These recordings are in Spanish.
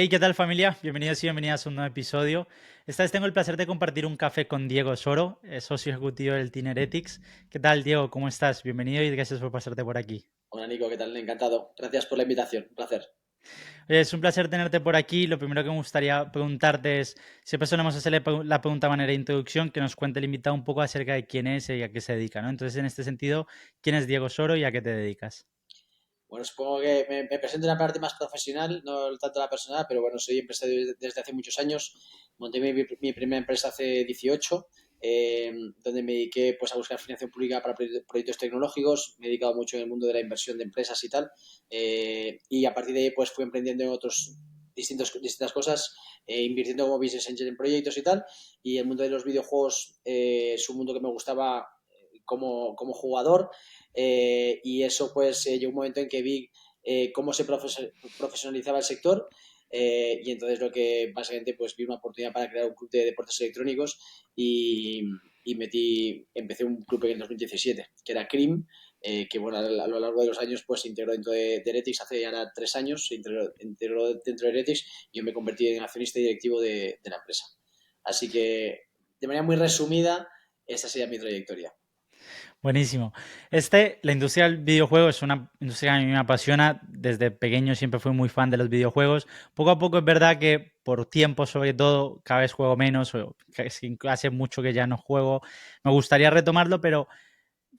Hey, ¿qué tal familia? Bienvenidos y bienvenidas a un nuevo episodio. Esta vez tengo el placer de compartir un café con Diego Soro, socio ejecutivo del Ethics. ¿Qué tal, Diego? ¿Cómo estás? Bienvenido y gracias por pasarte por aquí. Hola Nico, ¿qué tal? Encantado. Gracias por la invitación. Un placer. Oye, es un placer tenerte por aquí. Lo primero que me gustaría preguntarte es, siempre solemos hacerle la pregunta a manera de introducción, que nos cuente el invitado un poco acerca de quién es y a qué se dedica, ¿no? Entonces, en este sentido, ¿quién es Diego Soro y a qué te dedicas? Bueno, supongo que me presento en la parte más profesional, no tanto la personal, pero bueno, soy empresario desde hace muchos años. Monté mi primera empresa hace 18, donde me dediqué pues, a buscar financiación pública para proyectos tecnológicos. Me he dedicado mucho en el mundo de la inversión de empresas y tal. Y a partir de ahí pues fui emprendiendo en otros distintas cosas, invirtiendo como business angel en proyectos y tal. Y el mundo de los videojuegos es un mundo que me gustaba como jugador. Y eso pues llegó un momento en que vi cómo se profesionalizaba el sector. Y entonces lo que básicamente pues vi una oportunidad para crear un club de deportes electrónicos y, empecé un club en el 2017 que era CRIM, que bueno, lo largo de los años pues se integró dentro de Heretics. Hace ya 3 años se integró dentro de Heretics y yo me convertí en accionista y directivo de la empresa. Así que de manera muy resumida, esa sería mi trayectoria. Buenísimo. La industria del videojuego es una industria que a mí me apasiona. Desde pequeño siempre fui muy fan de los videojuegos. Poco a poco es verdad que por tiempo, sobre todo, cada vez juego menos, o hace mucho que ya no juego. Me gustaría retomarlo, pero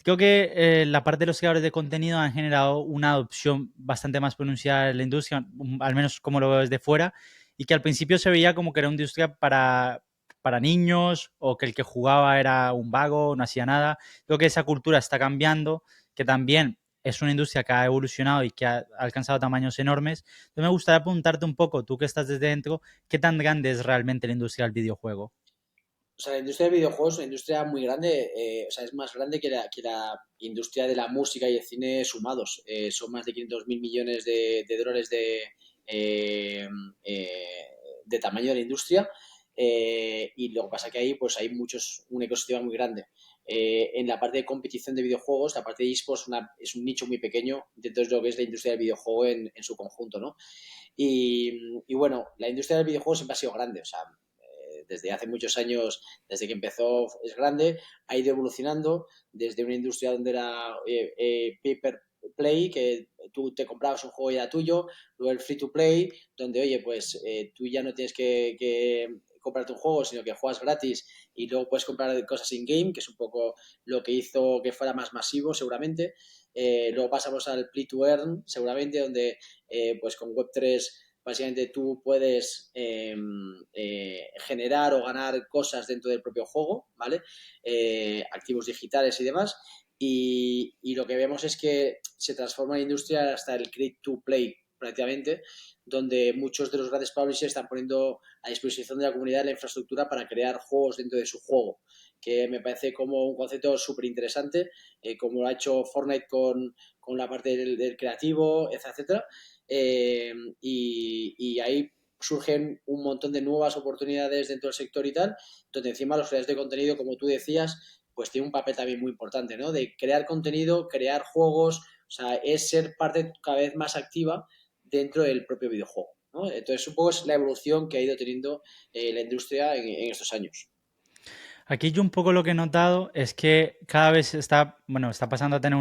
creo que la parte de los creadores de contenido han generado una adopción bastante más pronunciada en la industria, al menos como lo veo desde fuera, y que al principio se veía como que era una industria para niños o que el que jugaba era un vago, no hacía nada. Creo que esa cultura está cambiando, que también es una industria que ha evolucionado y que ha alcanzado tamaños enormes. Entonces me gustaría preguntarte un poco, tú que estás desde dentro, ¿qué tan grande es realmente la industria del videojuego? O sea, la industria de videojuegos es una industria muy grande. O sea, es más grande que la industria de la música y el cine sumados. Son más de 500 mil millones de dólares eh, eh, de tamaño de la industria. Y lo que pasa que ahí pues hay un ecosistema muy grande. En la parte de competición de videojuegos, la parte de esports es un nicho muy pequeño dentro de lo que es la industria del videojuego en su conjunto, ¿no? Y bueno, la industria del videojuego siempre ha sido grande. O sea, desde hace muchos años, desde que empezó, es grande, ha ido evolucionando desde una industria donde era paper play, que tú te comprabas un juego y era tuyo, luego el free to play, donde, oye, pues tú ya no tienes que comprarte un juego, sino que juegas gratis y luego puedes comprar cosas in-game, que es un poco lo que hizo que fuera más masivo seguramente. Luego pasamos al play to earn, seguramente, donde pues con Web3 básicamente tú puedes generar o ganar cosas dentro del propio juego, ¿vale? Activos digitales y demás. Y lo que vemos es que se transforma la industria hasta el create to play prácticamente, donde muchos de los grandes publishers están poniendo a disposición de la comunidad la infraestructura para crear juegos dentro de su juego, que me parece como un concepto súper interesante, como lo ha hecho Fortnite con la parte del creativo, etcétera. Y ahí surgen un montón de nuevas oportunidades dentro del sector y tal, donde encima los creadores de contenido, como tú decías, pues tiene un papel también muy importante, ¿no? De crear contenido, crear juegos, o sea, es ser parte cada vez más activa dentro del propio videojuego, ¿no? Entonces, un poco es la evolución que ha ido teniendo la industria en estos años. Aquí yo un poco lo que he notado es que cada vez está pasando a tener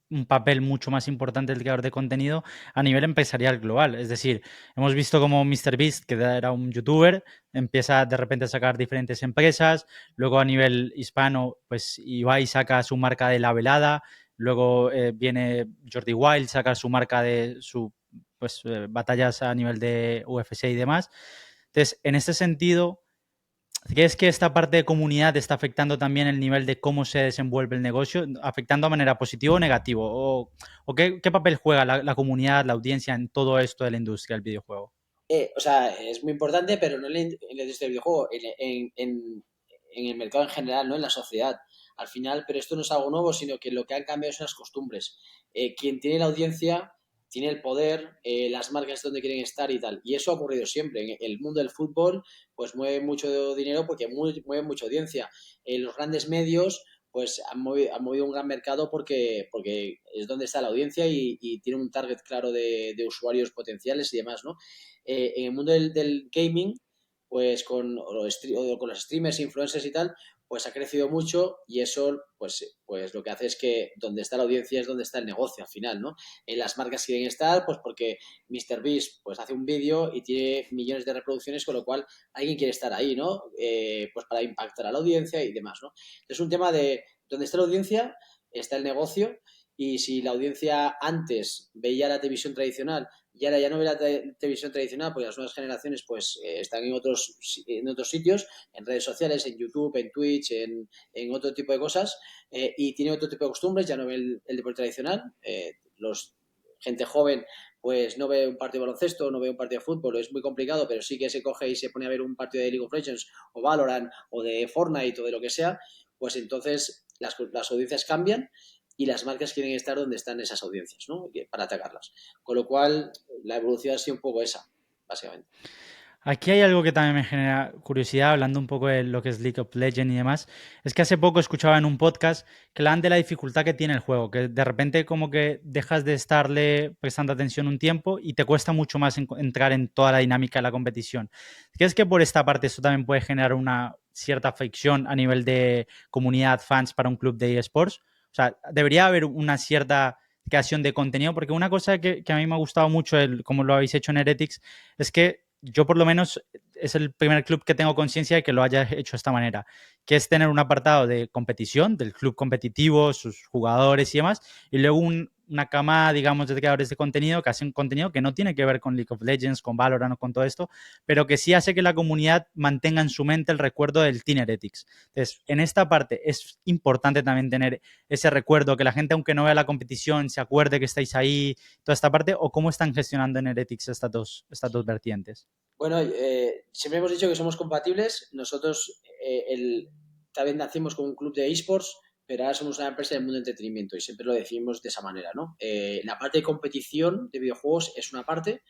un papel mucho más importante el creador de contenido a nivel empresarial global. Es decir, hemos visto como MrBeast, que era un youtuber, empieza de repente a sacar diferentes empresas, luego a nivel hispano, pues Ibai saca su marca de La Velada, luego viene Jordi Wild, saca su marca de su batallas a nivel de UFC y demás. Entonces, en este sentido, ¿crees que esta parte de comunidad está afectando también el nivel de cómo se desenvuelve el negocio, afectando de manera positiva o negativa? ¿O qué papel juega la comunidad, la audiencia en todo esto de la industria del videojuego? O sea, es muy importante, pero no en la industria del videojuego, en el mercado en general, no en la sociedad. Al final, pero esto no es algo nuevo, sino que lo que han cambiado son las costumbres. Quien tiene la audiencia tiene el poder, las marcas donde quieren estar y tal. Y eso ha ocurrido siempre. En el mundo del fútbol, pues mueve mucho dinero porque mueve mucha audiencia. Los grandes medios, pues han movido un gran mercado porque es donde está la audiencia y tiene un target claro de usuarios potenciales y demás, ¿no? en el mundo del gaming, pues o con los streamers, influencers y tal, pues ha crecido mucho y eso pues lo que hace es que donde está la audiencia es donde está el negocio al final, ¿no? Las marcas quieren estar pues porque MrBeast pues hace un vídeo y tiene millones de reproducciones, con lo cual alguien quiere estar ahí, ¿no? Pues para impactar a la audiencia y demás, ¿no? Es un tema de donde está la audiencia, está el negocio, y si la audiencia antes veía la televisión tradicional y ahora ya no ve la televisión tradicional, porque las nuevas generaciones pues están en otros sitios, en redes sociales, en YouTube, en Twitch, en otro tipo de cosas, y tiene otro tipo de costumbres, ya no ve el deporte tradicional, gente joven pues no ve un partido de baloncesto, no ve un partido de fútbol, es muy complicado, pero sí que se coge y se pone a ver un partido de League of Legends o Valorant o de Fortnite o de lo que sea, pues entonces las audiencias cambian y las marcas quieren estar donde están esas audiencias, ¿no? Para atacarlas. Con lo cual, la evolución ha sido un poco esa, básicamente. Aquí hay algo que también me genera curiosidad, hablando un poco de lo que es League of Legends y demás. Es que hace poco escuchaba en un podcast que hablan de la dificultad que tiene el juego, que de repente como que dejas de estarle prestando atención un tiempo y te cuesta mucho más entrar en toda la dinámica de la competición. ¿Crees que por esta parte esto también puede generar una cierta fricción a nivel de comunidad fans para un club de eSports? O sea, debería haber una cierta creación de contenido, porque una cosa que a mí me ha gustado mucho, como lo habéis hecho en Heretics, es que yo por lo menos es el primer club que tengo conciencia de que lo haya hecho de esta manera, que es tener un apartado de competición, del club competitivo, sus jugadores y demás, y luego una cama, digamos, de creadores de contenido que hacen contenido que no tiene que ver con League of Legends, con Valorant o con todo esto, pero que sí hace que la comunidad mantenga en su mente el recuerdo del Teen Heretics. Entonces, en esta parte es importante también tener ese recuerdo, que la gente, aunque no vea la competición, se acuerde que estáis ahí, toda esta parte, o cómo están gestionando en Heretics estas dos vertientes. Bueno, siempre hemos dicho que somos compatibles. Nosotros también nacimos como un club de esports, pero ahora somos una empresa del mundo del entretenimiento y siempre lo decimos de esa manera, ¿no? La parte de competición de videojuegos es una parte,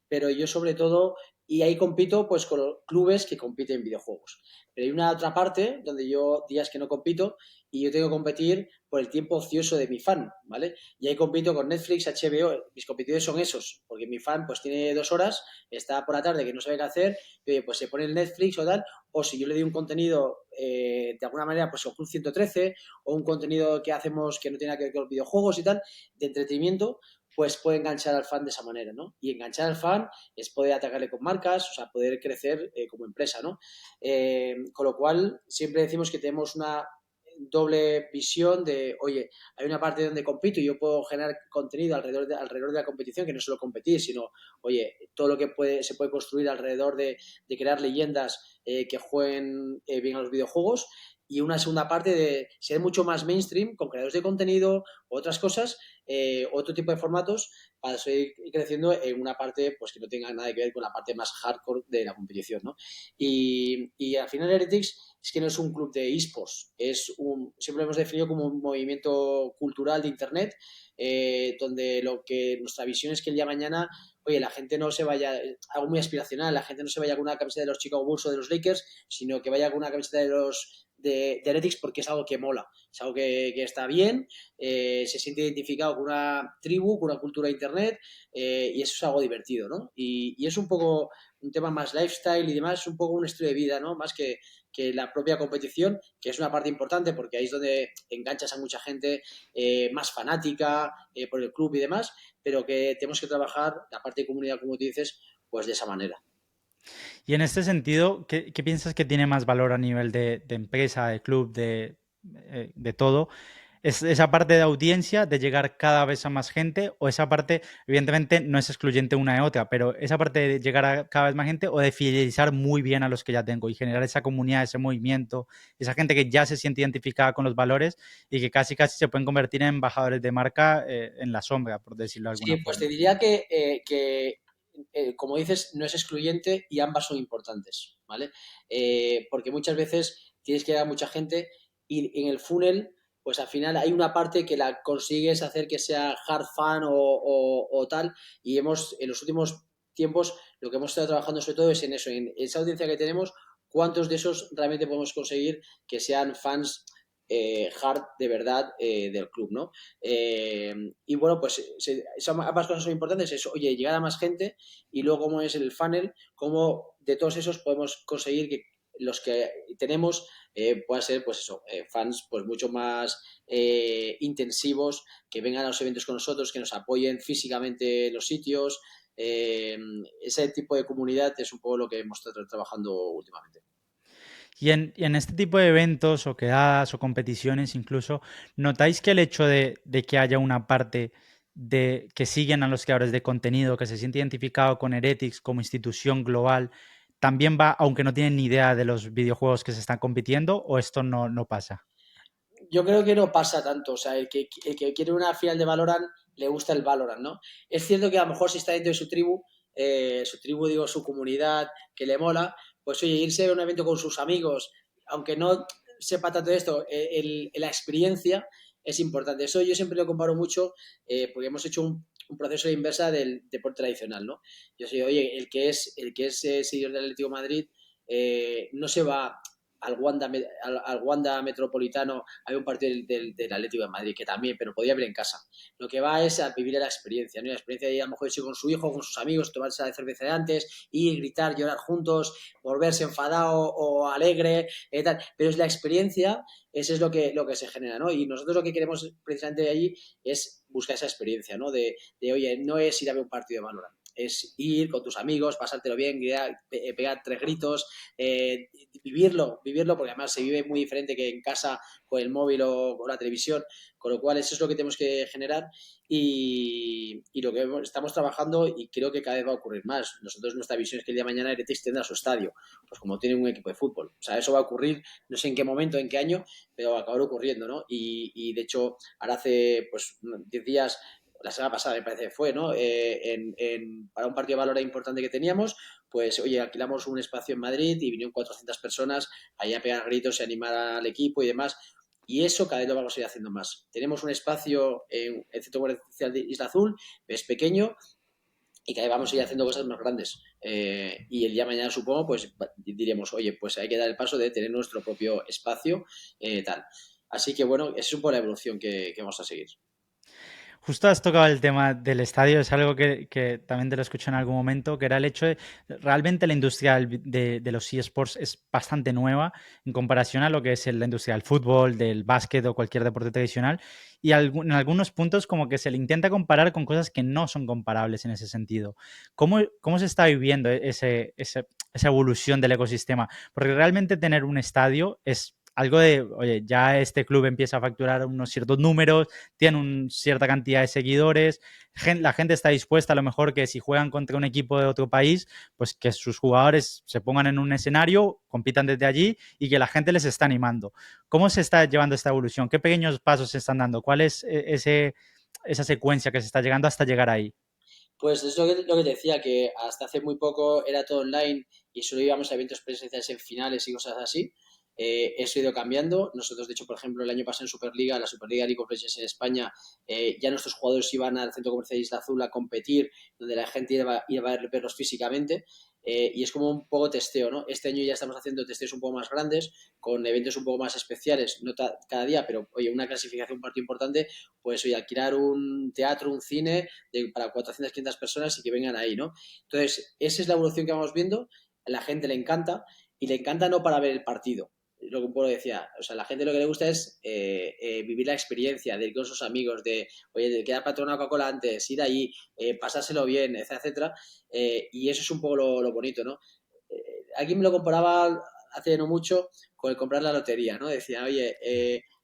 pero yo sobre todo, y ahí compito pues con los clubes que compiten en videojuegos. Pero hay una otra parte donde yo días que no compito y yo tengo que competir por el tiempo ocioso de mi fan, ¿vale? Y ahí compito con Netflix, HBO, mis competidores son esos, porque mi fan pues tiene 2 horas, está por la tarde que no sabe qué hacer, y oye, pues se pone el Netflix o tal, o si yo le doy un contenido de alguna manera, pues o Club 113, o un contenido que hacemos que no tiene nada que ver con los videojuegos y tal, de entretenimiento, pues puede enganchar al fan de esa manera, ¿no? Y enganchar al fan es poder atacarle con marcas, o sea, poder crecer como empresa, ¿no? Con lo cual, siempre decimos que tenemos una doble visión de, oye, hay una parte donde compito y yo puedo generar contenido alrededor de la competición, que no solo competir, sino, oye, todo lo que se puede construir alrededor de crear leyendas que jueguen bien a los videojuegos, y una segunda parte de ser mucho más mainstream con creadores de contenido, otras cosas, otro tipo de formatos para seguir creciendo en una parte pues que no tenga nada que ver con la parte más hardcore de la competición, ¿no? Y al final Heretics es que no es un club de esports, siempre lo hemos definido como un movimiento cultural de internet, donde lo que nuestra visión es que el día de mañana, oye, la gente no se vaya, algo muy aspiracional, la gente no se vaya con una camiseta de los Chicago Bulls o de los Lakers, sino que vaya con una camiseta de Heretics porque es algo que mola, es algo que está bien, se siente identificado con una tribu, con una cultura de internet, y eso es algo divertido, ¿no? Y es un poco un tema más lifestyle y demás, es un poco un estilo de vida, ¿no? Más que la propia competición, que es una parte importante porque ahí es donde enganchas a mucha gente más fanática por el club y demás, pero que tenemos que trabajar la parte de comunidad, como tú dices, pues de esa manera. Y en este sentido, ¿qué piensas que tiene más valor a nivel de empresa, de club, de todo? ¿Es esa parte de audiencia, de llegar cada vez a más gente? ¿O esa parte, evidentemente, no es excluyente una de otra, pero esa parte de llegar a cada vez más gente o de fidelizar muy bien a los que ya tengo y generar esa comunidad, ese movimiento, esa gente que ya se siente identificada con los valores y que casi casi se pueden convertir en embajadores de marca en la sombra, por decirlo de alguna Sí, pues te forma? diría que, como dices, no es excluyente y ambas son importantes, ¿vale? Porque muchas veces tienes que llegar a mucha gente y en el funnel, pues al final hay una parte que la consigues hacer que sea hard fan o tal, y en los últimos tiempos, lo que hemos estado trabajando sobre todo es en eso, en esa audiencia que tenemos, cuántos de esos realmente podemos conseguir que sean fans hard de verdad del club, ¿no? Y bueno, pues ambas cosas son importantes, es, oye, llegar a más gente y luego cómo es el funnel, cómo de todos esos podemos conseguir que los que tenemos puedan ser, pues eso, fans pues mucho más intensivos, que vengan a los eventos con nosotros, que nos apoyen físicamente en los sitios. Eh, Ese tipo de comunidad es un poco lo que hemos estado trabajando últimamente. Y en este tipo de eventos o quedadas o competiciones incluso, ¿notáis que el hecho de que haya una parte de que siguen a los creadores de contenido, que se siente identificado con Heretics como institución global, también va, aunque no tienen ni idea de los videojuegos que se están compitiendo, o esto no pasa? Yo creo que no pasa tanto, o sea, el que quiere una final de Valorant le gusta el Valorant, ¿no? Es cierto que a lo mejor si está dentro de su tribu digo, su comunidad, que le mola, pues oye, irse a un evento con sus amigos, aunque no sepa tanto de esto, la experiencia es importante. Eso yo siempre lo comparo mucho porque hemos hecho un proceso de inversa del deporte tradicional, ¿no? Yo soy, oye, el que es seguidor del Atlético de Madrid no se va al Wanda Metropolitano hay un partido del Atlético de Madrid, que también, pero podía ver en casa. Lo que va es a vivir la experiencia, ¿no? La experiencia de ir a lo mejor irse con su hijo, con sus amigos, tomarse la cerveza de antes, y gritar, llorar juntos, volverse enfadado o alegre, tal. Pero es la experiencia, eso es lo que se genera, ¿no? Y nosotros lo que queremos precisamente de allí es buscar esa experiencia, ¿no? Oye, no es ir a ver un partido de Valorant, es ir con tus amigos, pasártelo bien, pegar tres gritos, vivirlo, porque además se vive muy diferente que en casa con el móvil o la televisión, con lo cual eso es lo que tenemos que generar y lo que estamos trabajando y creo que cada vez va a ocurrir más. Nosotros nuestra visión es que el día de mañana Heretics tendrá su estadio, pues como tiene un equipo de fútbol. O sea, eso va a ocurrir, no sé en qué momento, en qué año, pero va a acabar ocurriendo, ¿no? Y de hecho, ahora hace pues 10 días la semana pasada me parece que fue, ¿no? Para un partido de valor importante que teníamos, pues oye, alquilamos un espacio en Madrid y vinieron 400 personas ahí a pegar gritos y animar al equipo y demás. Y eso cada vez lo vamos a ir haciendo más. Tenemos un espacio en el Centro Comercial de Isla Azul, es pequeño, y cada vez vamos a ir haciendo cosas más grandes. Y el día de mañana, supongo, pues diremos, oye, pues hay que dar el paso de tener nuestro propio espacio, tal. Así que bueno, esa es un poco la evolución que vamos a seguir. Justo has tocado el tema del estadio, es algo que también te lo escuché en algún momento, que era el hecho de realmente la industria de los eSports es bastante nueva en comparación a lo que es la industria del fútbol, del básquet o cualquier deporte tradicional. Y en algunos puntos como que se le intenta comparar con cosas que no son comparables en ese sentido. ¿Cómo se está viviendo esa evolución del ecosistema? Porque realmente tener un estadio es algo de, oye, ya este club empieza a facturar unos ciertos números, tienen una cierta cantidad de seguidores, la gente está dispuesta a lo mejor que si juegan contra un equipo de otro país, pues que sus jugadores se pongan en un escenario, compitan desde allí y que la gente les está animando. ¿Cómo se está llevando esta evolución? ¿Qué pequeños pasos se están dando? ¿Cuál es esa secuencia que se está llegando hasta llegar ahí? Pues es lo que te decía, que hasta hace muy poco era todo online y solo íbamos a eventos presenciales en finales y cosas así. Eso ha ido cambiando. Nosotros, de hecho, por ejemplo, el año pasado en Superliga, la Superliga League of Legends en España, ya nuestros jugadores iban al Centro Comercial Isla Azul a competir, donde la gente iba a verlos físicamente. Y es como un poco testeo, ¿no? Este año ya estamos haciendo testeos un poco más grandes, con eventos un poco más especiales, no cada día, pero oye, una clasificación, un partido importante, pues oye, alquilar un teatro, un cine para 400, 500 personas y que vengan ahí, ¿no? Entonces, esa es la evolución que vamos viendo, a la gente le encanta, y le encanta no para ver el partido, lo que un poco decía, o sea, la gente lo que le gusta es vivir la experiencia de ir con sus amigos, de, oye, de quedar patrón una Coca-Cola antes, ir ahí, pasárselo bien, etcétera, etcétera, y eso es un poco lo bonito, ¿no? Alguien me lo comparaba hace no mucho con el comprar la lotería, ¿no? Decía, oye,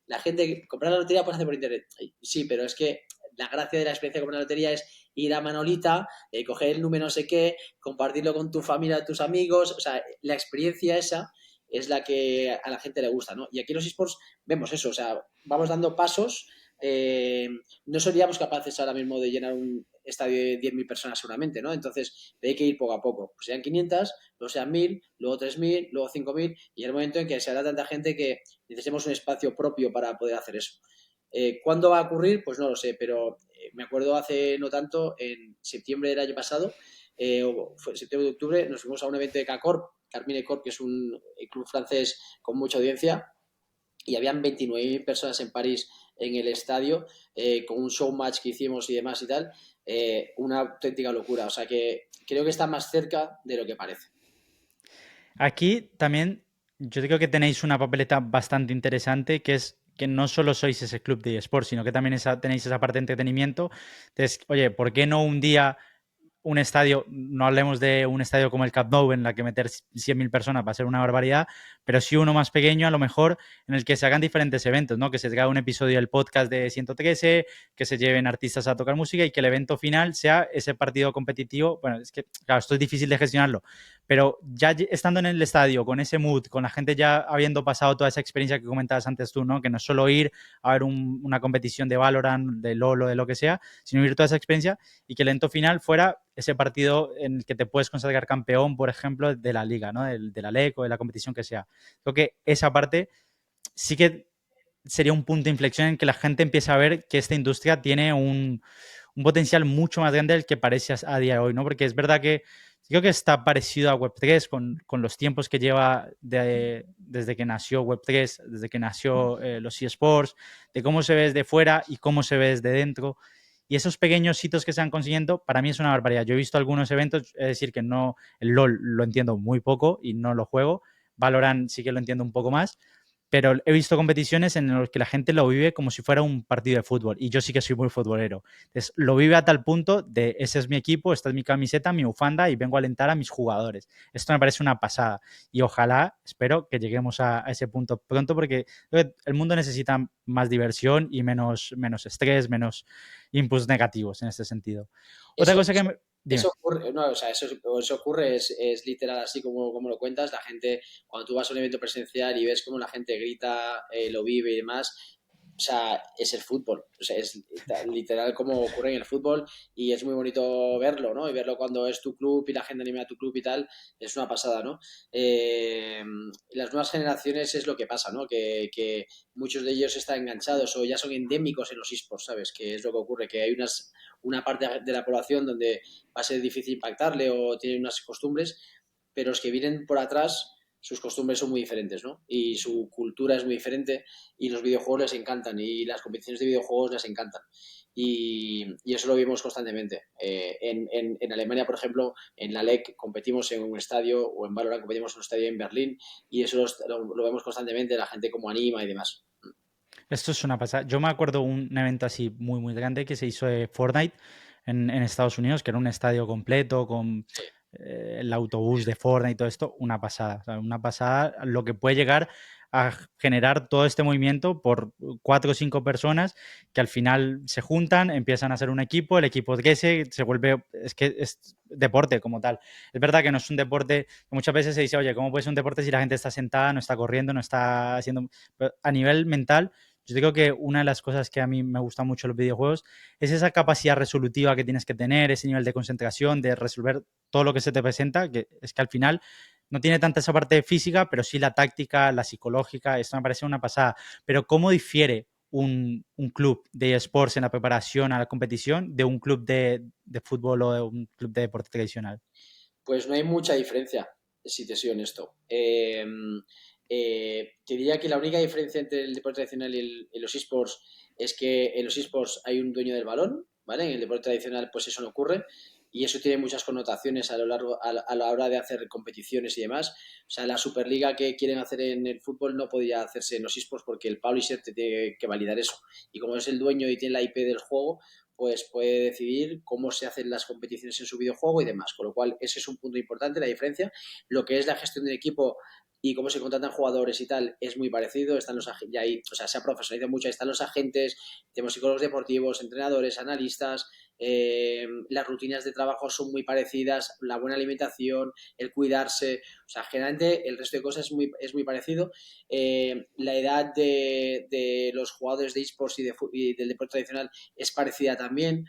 la gente, comprar la lotería puede hacer por internet. Sí, pero es que la gracia de la experiencia de comprar la lotería es ir a Manolita, coger el número no sé qué, compartirlo con tu familia, tus amigos, o sea, la experiencia esa es la que a la gente le gusta, ¿no? Y aquí en los esports vemos eso, o sea, vamos dando pasos, eh, no seríamos capaces ahora mismo de llenar un estadio de 10.000 personas seguramente, ¿no? Entonces hay que ir poco a poco, pues sean 500, luego sean 1.000, luego 3.000, luego 5.000 y el momento en que se hará tanta gente que necesitemos un espacio propio para poder hacer eso. ¿Cuándo va a ocurrir? Pues no lo sé, pero me acuerdo hace no tanto, en septiembre del año pasado, o fue septiembre de octubre, nos fuimos a un evento de CACORP, Carmine Corp, que es un club francés con mucha audiencia, y habían 29.000 personas en París en el estadio, con un showmatch que hicimos y demás y tal, una auténtica locura. O sea que creo que está más cerca de lo que parece. Aquí también yo creo que tenéis una papeleta bastante interesante, que es que no solo sois ese club de eSports, sino que también tenéis esa parte de entretenimiento. Entonces, oye, ¿por qué no un día un estadio, no hablemos de un estadio como el Camp Nou, en la que meter 100.000 personas va a ser una barbaridad, pero sí uno más pequeño, a lo mejor, en el que se hagan diferentes eventos, ¿no? Que se haga un episodio del podcast de 113, que se lleven artistas a tocar música y que el evento final sea ese partido competitivo. Bueno, es que, claro, esto es difícil de gestionarlo, pero ya estando en el estadio, con ese mood, con la gente ya habiendo pasado toda esa experiencia que comentabas antes tú, ¿no? Que no es solo ir a ver una competición de Valorant, de LoL o de lo que sea, sino vivir toda esa experiencia y que el evento final fuera ese partido en el que te puedes consagrar campeón, por ejemplo, de la liga, ¿no? De la LEC o de la competición que sea. Creo que esa parte sí que sería un punto de inflexión en que la gente empiece a ver que esta industria tiene un potencial mucho más grande del que parece a día de hoy, ¿no? Porque es verdad que creo que está parecido a Web3 con los tiempos que lleva desde que nació Web3, desde que nació los eSports, de cómo se ve desde fuera y cómo se ve desde dentro. Y esos pequeños hitos que se han consiguiendo, para mí es una barbaridad. Yo he visto algunos eventos, es decir, que no, el LOL lo entiendo muy poco y no lo juego. Valorant sí que lo entiendo un poco más, pero he visto competiciones en las que la gente lo vive como si fuera un partido de fútbol y yo sí que soy muy futbolero. Entonces, lo vive a tal punto de ese es mi equipo, esta es mi camiseta, mi bufanda y vengo a alentar a mis jugadores. Esto me parece una pasada y ojalá, espero que lleguemos a ese punto pronto porque el mundo necesita más diversión y menos estrés, menos inputs negativos en este sentido. Otra Eso, cosa que me... Dime. eso ocurre, no, o sea, eso ocurre, es literal así como lo cuentas. La gente, cuando tú vas a un evento presencial y ves cómo la gente grita, lo vive y demás, o sea, es el fútbol. O sea, es literal como ocurre en el fútbol y es muy bonito verlo, ¿no? Y verlo cuando es tu club y la gente anima a tu club y tal, es una pasada, ¿no? Las nuevas generaciones es lo que pasa, ¿no? Que muchos de ellos están enganchados o ya son endémicos en los esports, ¿sabes? Que es lo que ocurre, que hay una parte de la población donde va a ser difícil impactarle o tiene unas costumbres, pero los que vienen por atrás, sus costumbres son muy diferentes, ¿no? Y su cultura es muy diferente y los videojuegos les encantan y las competiciones de videojuegos les encantan. Y eso lo vimos constantemente. En Alemania, por ejemplo, en la LEC competimos en un estadio o en Valorant competimos en un estadio en Berlín y eso lo vemos constantemente, la gente como anima y demás. Esto es una pasada. Yo me acuerdo un evento así muy, muy grande que se hizo de Fortnite en Estados Unidos, que era un estadio completo con Sí. el autobús de Fortnite y todo esto. Una pasada. O sea, una pasada lo que puede llegar a generar todo este movimiento por 4 o 5 personas que al final se juntan, empiezan a ser un equipo, el equipo crece, se vuelve, es que es deporte como tal. Es verdad que no es un deporte, que muchas veces se dice, oye, ¿cómo puede ser un deporte si la gente está sentada, no está corriendo, no está haciendo... Pero a nivel mental, yo digo que una de las cosas que a mí me gusta mucho de los videojuegos es esa capacidad resolutiva que tienes que tener, ese nivel de concentración, de resolver todo lo que se te presenta, que es que al final no tiene tanta esa parte física, pero sí la táctica, la psicológica, esto me parece una pasada. Pero ¿cómo difiere un club de esports en la preparación a la competición de un club de fútbol o de un club de deporte tradicional? Pues no hay mucha diferencia, si te soy honesto. Te diría que la única diferencia entre el deporte tradicional y los esports es que en los esports hay un dueño del balón, ¿vale? En el deporte tradicional, pues eso no ocurre. Y eso tiene muchas connotaciones a la hora de hacer competiciones y demás. O sea, la Superliga que quieren hacer en el fútbol no podía hacerse en los esports porque el publisher te tiene que validar eso. Y como es el dueño y tiene la IP del juego, pues puede decidir cómo se hacen las competiciones en su videojuego y demás. Con lo cual, ese es un punto importante, la diferencia. Lo que es la gestión del equipo y cómo se contratan jugadores y tal es muy parecido. Están los ya ahí, o sea, se ha profesionalizado mucho. Ahí están los agentes, tenemos psicólogos deportivos, entrenadores, analistas. Las rutinas de trabajo son muy parecidas, la buena alimentación, el cuidarse. O sea, generalmente el resto de cosas es muy parecido. La edad de los jugadores de esports y del deporte tradicional es parecida también,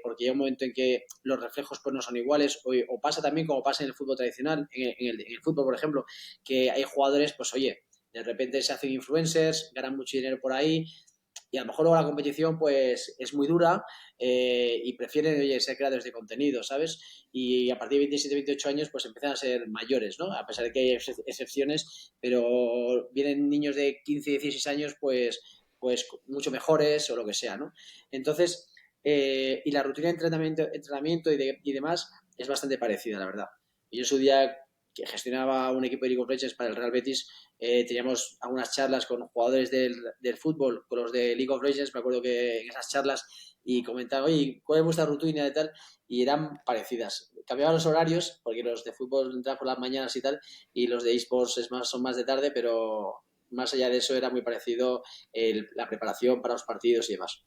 porque llega un momento en que los reflejos pues no son iguales, o pasa también como pasa en el fútbol tradicional, en el fútbol, por ejemplo, que hay jugadores, pues oye, de repente se hacen influencers, ganan mucho dinero por ahí, y a lo mejor luego la competición pues es muy dura y prefieren, oye, ser creadores de contenido, ¿sabes? Y a partir de 27, 28 años pues empiezan a ser mayores, ¿no? A pesar de que hay excepciones, pero vienen niños de 15, 16 años pues mucho mejores o lo que sea, ¿no? Entonces, y la rutina de entrenamiento y demás es bastante parecida, la verdad. Yo en su día que gestionaba un equipo de League of Legends para el Real Betis, teníamos algunas charlas con jugadores del fútbol, con los de League of Legends, me acuerdo que en esas charlas y comentaban, oye, ¿cuál es vuestra rutina y tal? Y eran parecidas. Cambiaban los horarios, porque los de fútbol entran por las mañanas y tal, y los de esports son más de tarde, pero más allá de eso era muy parecido la preparación para los partidos y demás.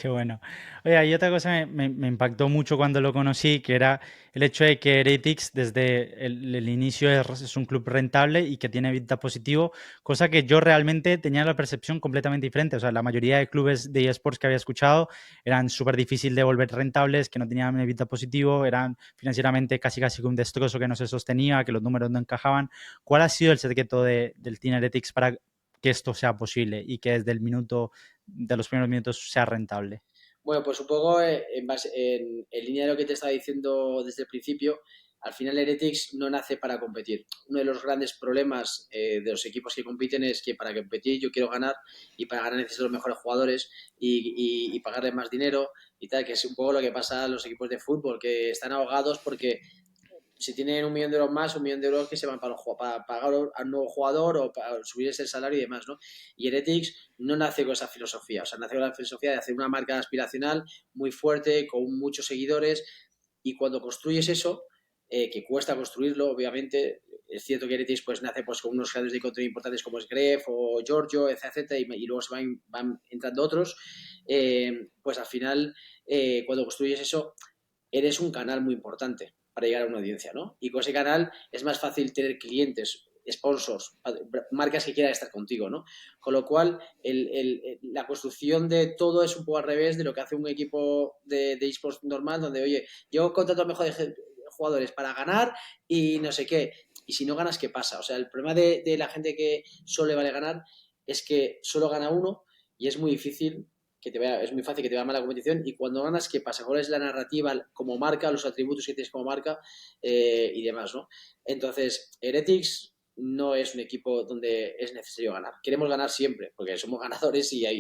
Qué bueno. Oye, y otra cosa me impactó mucho cuando lo conocí, que era el hecho de que Heretics desde el inicio es un club rentable y que tiene EBITDA positivo, cosa que yo realmente tenía la percepción completamente diferente. O sea, la mayoría de clubes de eSports que había escuchado eran súper difícil de volver rentables, que no tenían EBITDA positivo, eran financieramente casi casi un destrozo que no se sostenía, que los números no encajaban. ¿Cuál ha sido el secreto del Team Heretics para que esto sea posible y que desde el minuto de los primeros minutos sea rentable? Bueno, pues un poco en línea de lo que te estaba diciendo desde el principio, al final Heretics no nace para competir. Uno de los grandes problemas de los equipos que compiten es que para competir yo quiero ganar y para ganar necesito los mejores jugadores y pagarles más dinero y tal, que es un poco lo que pasa a los equipos de fútbol, que están ahogados porque si tienen 1 millón de euros más, 1 millón de euros que se van para pagar a un nuevo jugador o para subirles el salario y demás, ¿no? Y Heretics no nace con esa filosofía, o sea, nace con la filosofía de hacer una marca aspiracional muy fuerte, con muchos seguidores, y cuando construyes eso, que cuesta construirlo, obviamente, es cierto que Heretics pues nace pues con unos creadores de contenido importantes como es Gref o Giorgio, etc, y luego se van entrando otros, pues al final, cuando construyes eso, eres un canal muy importante para llegar a una audiencia, ¿no? Y con ese canal es más fácil tener clientes, sponsors, marcas que quieran estar contigo, ¿no? Con lo cual, la construcción de todo es un poco al revés de lo que hace un equipo de esports normal, donde, oye, yo contrato a mejores jugadores para ganar y no sé qué. Y si no ganas, ¿qué pasa? O sea, el problema de la gente que solo le vale ganar es que solo gana uno y es muy difícil es muy fácil que te vaya mal la competición y cuando ganas, ¿qué pasa? ¿Cuál es la narrativa como marca, los atributos que tienes como marca y demás, ¿no? Entonces, Heretics no es un equipo donde es necesario ganar. Queremos ganar siempre, porque somos ganadores y a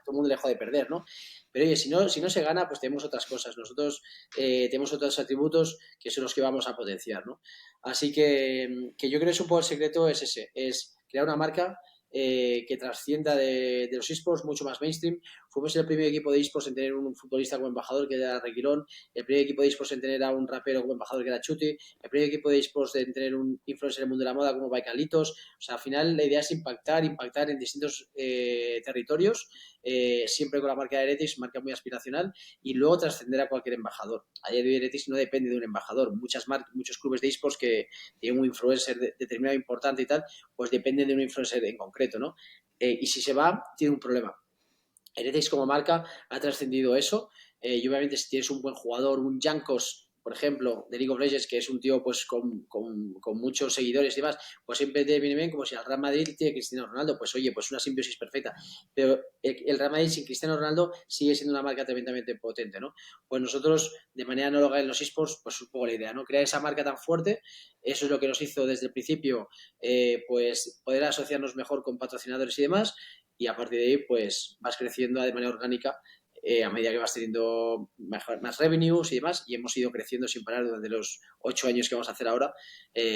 todo el mundo le jode perder, ¿no? Pero oye, si no se gana, pues tenemos otras cosas. Nosotros tenemos otros atributos que son los que vamos a potenciar, ¿no? Así que yo creo que es un poco el secreto es ese, es crear una marca que trascienda de los esports, mucho más mainstream. Fuimos el primer equipo de esports en tener un futbolista como embajador que era Reguilón, el primer equipo de esports en tener a un rapero como embajador que era Chuti, el primer equipo de esports en tener un influencer en el mundo de la moda como Baikalitos. O sea, al final la idea es impactar en distintos territorios, siempre con la marca de Heretics, marca muy aspiracional, y luego trascender a cualquier embajador. A día de hoy Heretics no depende de un embajador. Muchos clubes de esports que tienen un influencer determinado importante y tal, pues dependen de un influencer en concreto, ¿no? Y si se va, tiene un problema. Heretics como marca ha trascendido eso y obviamente si tienes un buen jugador, un Jankos, por ejemplo, de League of Legends, que es un tío pues con muchos seguidores y demás, pues siempre te viene bien como si el Real Madrid tiene Cristiano Ronaldo, pues oye, pues una simbiosis perfecta. Pero el Real Madrid sin Cristiano Ronaldo sigue siendo una marca tremendamente potente, ¿no? Pues nosotros, de manera análoga en los esports, pues un poco la idea, ¿no? Crear esa marca tan fuerte, eso es lo que nos hizo desde el principio, pues poder asociarnos mejor con patrocinadores y demás, y a partir de ahí pues vas creciendo de manera orgánica a medida que vas teniendo más revenues y demás y hemos ido creciendo sin parar durante los 8 años que vamos a hacer ahora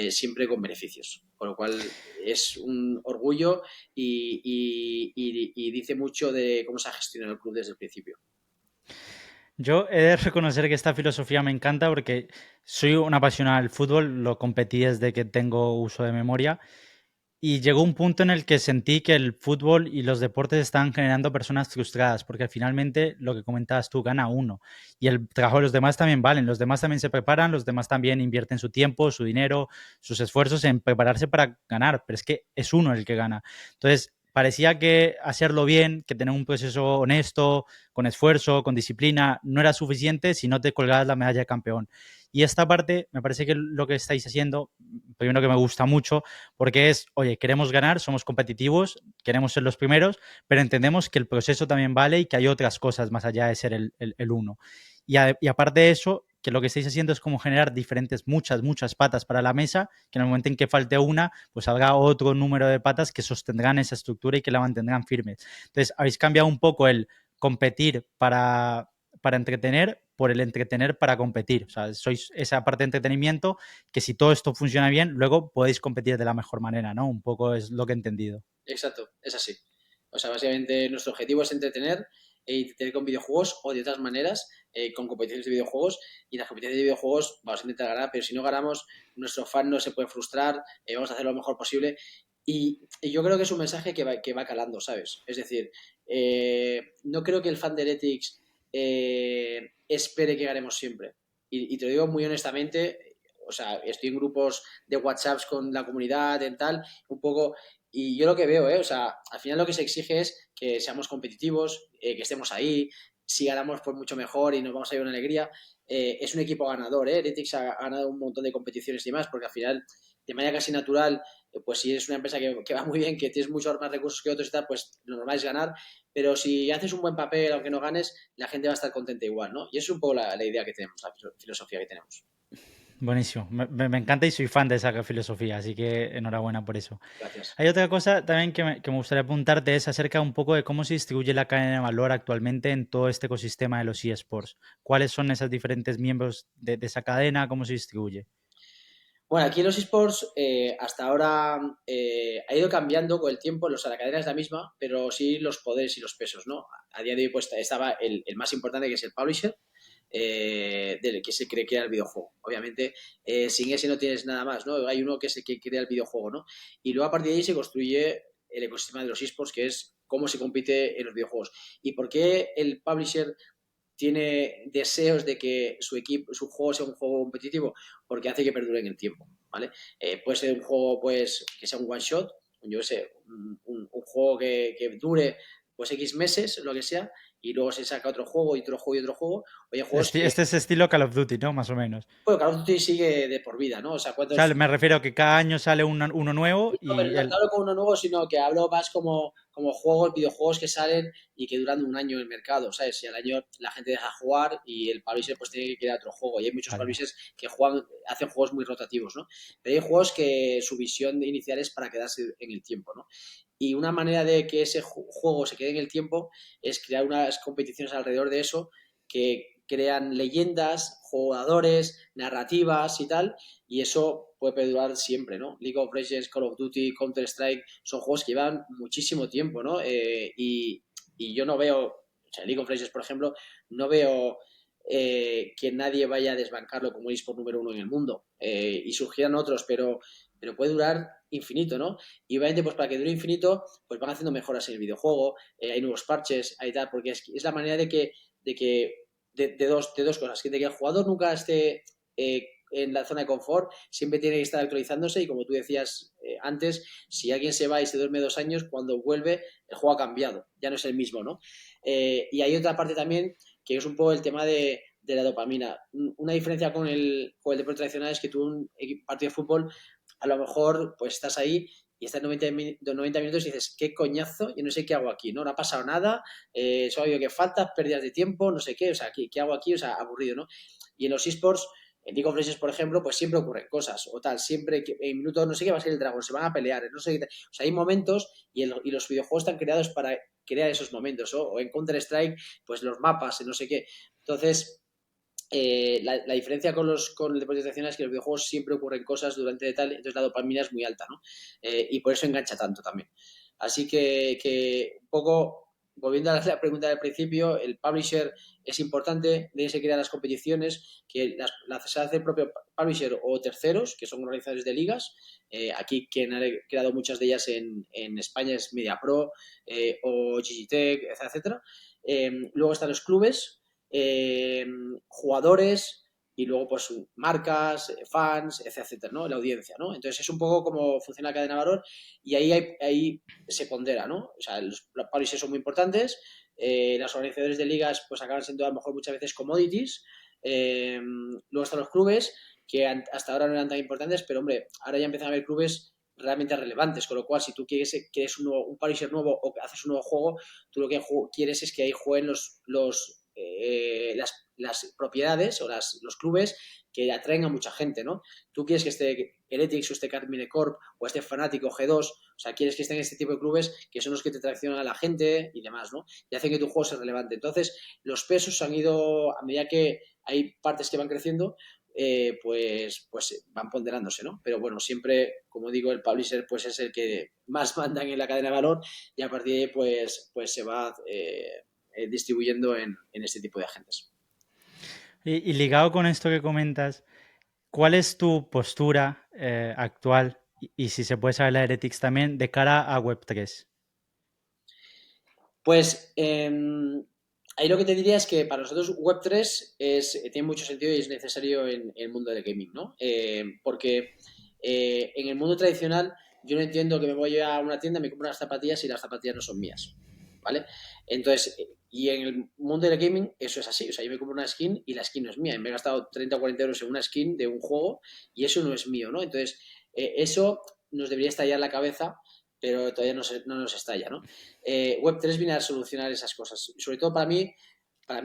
siempre con beneficios, con lo cual es un orgullo y dice mucho de cómo se ha gestionado el club desde el principio. Yo he de reconocer que esta filosofía me encanta porque soy un apasionado del fútbol, lo competí desde que tengo uso de memoria y llegó un punto en el que sentí que el fútbol y los deportes estaban generando personas frustradas, porque finalmente lo que comentabas tú gana uno y el trabajo de los demás también valen, los demás también se preparan, los demás también invierten su tiempo, su dinero, sus esfuerzos en prepararse para ganar, pero es que es uno el que gana. Entonces, parecía que hacerlo bien, que tener un proceso honesto, con esfuerzo, con disciplina, no era suficiente si no te colgabas la medalla de campeón. Y esta parte me parece que lo que estáis haciendo primero que me gusta mucho, porque es, oye, queremos ganar, somos competitivos, queremos ser los primeros, pero entendemos que el proceso también vale y que hay otras cosas más allá de ser el uno. Y aparte de eso, que lo que estáis haciendo es como generar diferentes, muchas patas para la mesa, que en el momento en que falte una, pues habrá otro número de patas que sostendrán esa estructura y que la mantendrán firme. Entonces, habéis cambiado un poco el competir para entretener por el entretener para competir. O sea, sois esa parte de entretenimiento que si todo esto funciona bien, luego podéis competir de la mejor manera, ¿no? Un poco es lo que he entendido. Exacto, es así. O sea, básicamente nuestro objetivo es entretener e entretener con videojuegos o de otras maneras, con competiciones de videojuegos. Y en las competiciones de videojuegos vamos a intentar ganar, pero si no ganamos, nuestro fan no se puede frustrar, vamos a hacer lo mejor posible. Y yo creo que es un mensaje que va calando, ¿sabes? Es decir, no creo que el fan de Heretics espere que ganemos siempre. Y te lo digo muy honestamente, o sea, estoy en grupos de WhatsApps con la comunidad, en tal, un poco y yo lo que veo, o sea, al final lo que se exige es que seamos competitivos, que estemos ahí, si ganamos pues mucho mejor y nos vamos a llevar una alegría. Es un equipo ganador, Heretics ha ganado un montón de competiciones y demás, porque al final, de manera casi natural, pues si eres una empresa que va muy bien, que tienes muchos más recursos que otros y tal, pues lo normal es ganar, pero si haces un buen papel, aunque no ganes, la gente va a estar contenta igual, ¿no? Y eso es un poco la idea que tenemos, la filosofía que tenemos. Buenísimo. Me encanta y soy fan de esa filosofía, así que enhorabuena por eso. Gracias. Hay otra cosa también que me gustaría apuntarte, es acerca un poco de cómo se distribuye la cadena de valor actualmente en todo este ecosistema de los eSports. ¿Cuáles son esos diferentes miembros de esa cadena? ¿Cómo se distribuye? Bueno, aquí en los esports hasta ahora ha ido cambiando con el tiempo, o sea, la cadena es la misma, pero sí los poderes y los pesos, ¿no? A día de hoy pues estaba el más importante que es el publisher, del que se cree que crea el videojuego. Obviamente, sin ese no tienes nada más, ¿no? Hay uno que es el que crea el videojuego, ¿no? Y luego a partir de ahí se construye el ecosistema de los esports, que es cómo se compite en los videojuegos. ¿Y por qué el publisher tiene deseos de que su equipo, su juego sea un juego competitivo? Porque hace que perdure en el tiempo, ¿vale? Puede ser un juego pues que sea un one shot, yo sé, un juego que dure pues X meses, lo que sea, y luego se saca otro juego y otro juego y otro juego. Oye, juegos que, Este es estilo Call of Duty, ¿no? Más o menos. bueno, Call of Duty sigue de por vida, ¿no? O sea, O sea, ¿cuántos? me refiero a que cada año sale uno nuevo No, pero y no el... hablo como uno nuevo, sino que hablo más como juegos, videojuegos que salen y que duran un año en el mercado, ¿sabes? Si al año la gente deja jugar y el publisher pues tiene que crear otro juego. Y hay muchos Vale, vale. publishers que juegan, hacen juegos muy rotativos, ¿no? Pero hay juegos que su visión inicial es para quedarse en el tiempo, ¿no? Y una manera de que ese juego se quede en el tiempo es crear unas competiciones alrededor de eso que crean leyendas, jugadores, narrativas y tal, y eso puede perdurar siempre, ¿no? League of Legends, Call of Duty, Counter-Strike, son juegos que llevan muchísimo tiempo, ¿no? Y yo no veo, o sea, League of Legends, por ejemplo, no veo que nadie vaya a desbancarlo como eSport número uno en el mundo. Y surgirán otros, pero puede durar infinito, ¿no? Y obviamente, pues para que dure infinito, pues van haciendo mejoras en el videojuego, hay nuevos parches, hay tal, porque es la manera de dos cosas, de que el jugador nunca esté en la zona de confort, siempre tiene que estar actualizándose y como tú decías antes, si alguien se va y se duerme 2 años, cuando vuelve el juego ha cambiado, ya no es el mismo, ¿no? Y hay otra parte también que es un poco el tema de la dopamina. Una diferencia con el deporte tradicional es que tú un partido de fútbol, a lo mejor pues estás ahí y estás 90 minutos y dices, qué coñazo, yo no sé qué hago aquí, ¿no? No ha pasado nada, solo ha habido que faltas, pérdidas de tiempo, no sé qué, o sea, ¿qué hago aquí? O sea, aburrido, ¿no? Y en los esports, en League of Legends, por ejemplo, pues siempre ocurren cosas, o tal, siempre en minutos no sé qué va a ser el dragón, se van a pelear, no sé qué, o sea, hay momentos y los videojuegos están creados para crear esos momentos, ¿no? O en Counter-Strike, pues los mapas, no sé qué. Entonces, la diferencia con el deporte tradicional es que los videojuegos siempre ocurren cosas durante tal, entonces la dopamina es muy alta, ¿no? Y por eso engancha tanto también. Así que un poco, volviendo a la pregunta del principio, el publisher es importante, deben se crear las competiciones, que las hace el propio publisher o terceros, que son organizadores de ligas. Aquí quien ha creado muchas de ellas en España es MediaPro o Gigitech, etcétera. Luego están los clubes, eh, jugadores y luego pues marcas, fans, etcétera, ¿no? La audiencia, ¿no? Entonces es un poco como funciona la cadena de valor y ahí se pondera, ¿no? O sea, los publishers son muy importantes, las organizaciones de ligas pues acaban siendo a lo mejor muchas veces commodities, luego están los clubes que hasta ahora no eran tan importantes, pero hombre, ahora ya empiezan a haber clubes realmente relevantes, con lo cual si tú quieres un publisher nuevo o haces un nuevo juego, tú lo que quieres es que ahí jueguen las propiedades o los clubes que atraen a mucha gente, ¿no? Tú quieres que esté Heretics o esté Carmine Corp o esté Fnatic o G2, o sea, quieres que estén este tipo de clubes que son los que te traccionan a la gente y demás, ¿no? Y hacen que tu juego sea relevante. Entonces, los pesos han ido, a medida que hay partes que van creciendo, pues van ponderándose, ¿no? Pero bueno, siempre, como digo, el publisher pues es el que más manda en la cadena de valor y a partir de ahí pues se va distribuyendo en este tipo de agentes. Y ligado con esto que comentas, ¿cuál es tu postura actual y si se puede saber la Heretics también de cara a Web3? Pues ahí lo que te diría es que para nosotros Web3 tiene mucho sentido y es necesario en el mundo del gaming, ¿no? Porque en el mundo tradicional yo no entiendo que me voy a una tienda, me compro unas zapatillas y las zapatillas no son mías, ¿vale? Entonces, y en el mundo del gaming eso es así, o sea, yo me compro una skin y la skin no es mía, y me he gastado 30 o 40 euros en una skin de un juego y eso no es mío, ¿no? Entonces, eso nos debería estallar la cabeza, pero todavía no nos estalla, ¿no? Web3 viene a solucionar esas cosas. Sobre todo para mí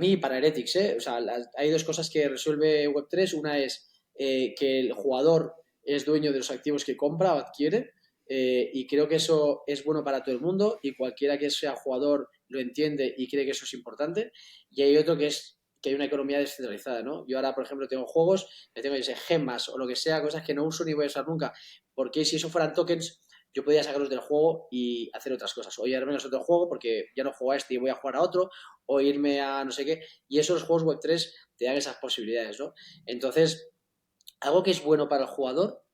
y para Heretics, ¿eh? O sea, hay dos cosas que resuelve Web3. Una es que el jugador es dueño de los activos que compra o adquiere. Y creo que eso es bueno para todo el mundo y cualquiera que sea jugador lo entiende y cree que eso es importante. Y hay otro que es que hay una economía descentralizada, ¿no? Yo ahora, por ejemplo, tengo juegos, que tengo, gemas o lo que sea, cosas que no uso ni voy a usar nunca. Porque si eso fueran tokens, yo podía sacarlos del juego y hacer otras cosas. O llevarme a otro juego porque ya no juego a este y voy a jugar a otro, o irme a no sé qué. Y esos juegos Web3 te dan esas posibilidades, ¿no? Entonces, algo que es bueno para el jugador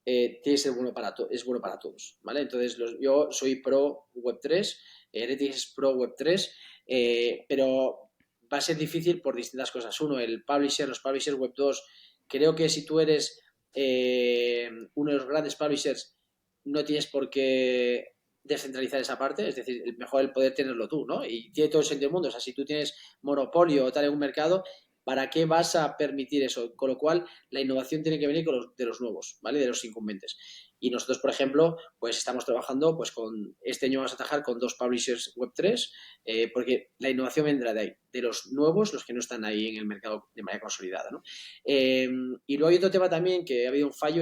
tiene que ser es bueno para todos, ¿vale? Entonces, yo soy pro Web3, Heretics es pro Web3, pero va a ser difícil por distintas cosas. Uno, los publishers Web2, creo que si tú eres uno de los grandes publishers, no tienes por qué descentralizar esa parte, es decir, mejor el poder tenerlo tú, ¿no? Y tiene todo el sentido del mundo, o sea, si tú tienes monopolio o tal en un mercado, ¿para qué vas a permitir eso? Con lo cual, la innovación tiene que venir de los nuevos, ¿vale? De los incumbentes. Y nosotros, por ejemplo, pues estamos trabajando, pues con este año vamos a trabajar con 2 publishers Web3, porque la innovación vendrá de ahí, de los nuevos, los que no están ahí en el mercado de manera consolidada, ¿no? Y luego hay otro tema también que ha habido un fallo,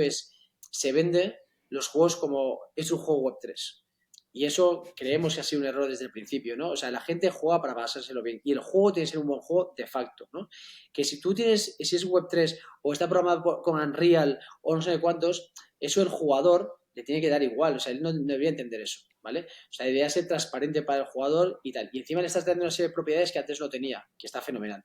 se vende los juegos como es un juego Web3. Y eso creemos que ha sido un error desde el principio, ¿no? O sea, la gente juega para pasárselo bien. Y el juego tiene que ser un buen juego de facto, ¿no? Que si si es Web3 o está programado con Unreal o no sé cuántos, eso el jugador le tiene que dar igual. O sea, él no debería entender eso, ¿vale? O sea, debería ser transparente para el jugador y tal. Y encima le estás dando una serie de propiedades que antes no tenía, que está fenomenal.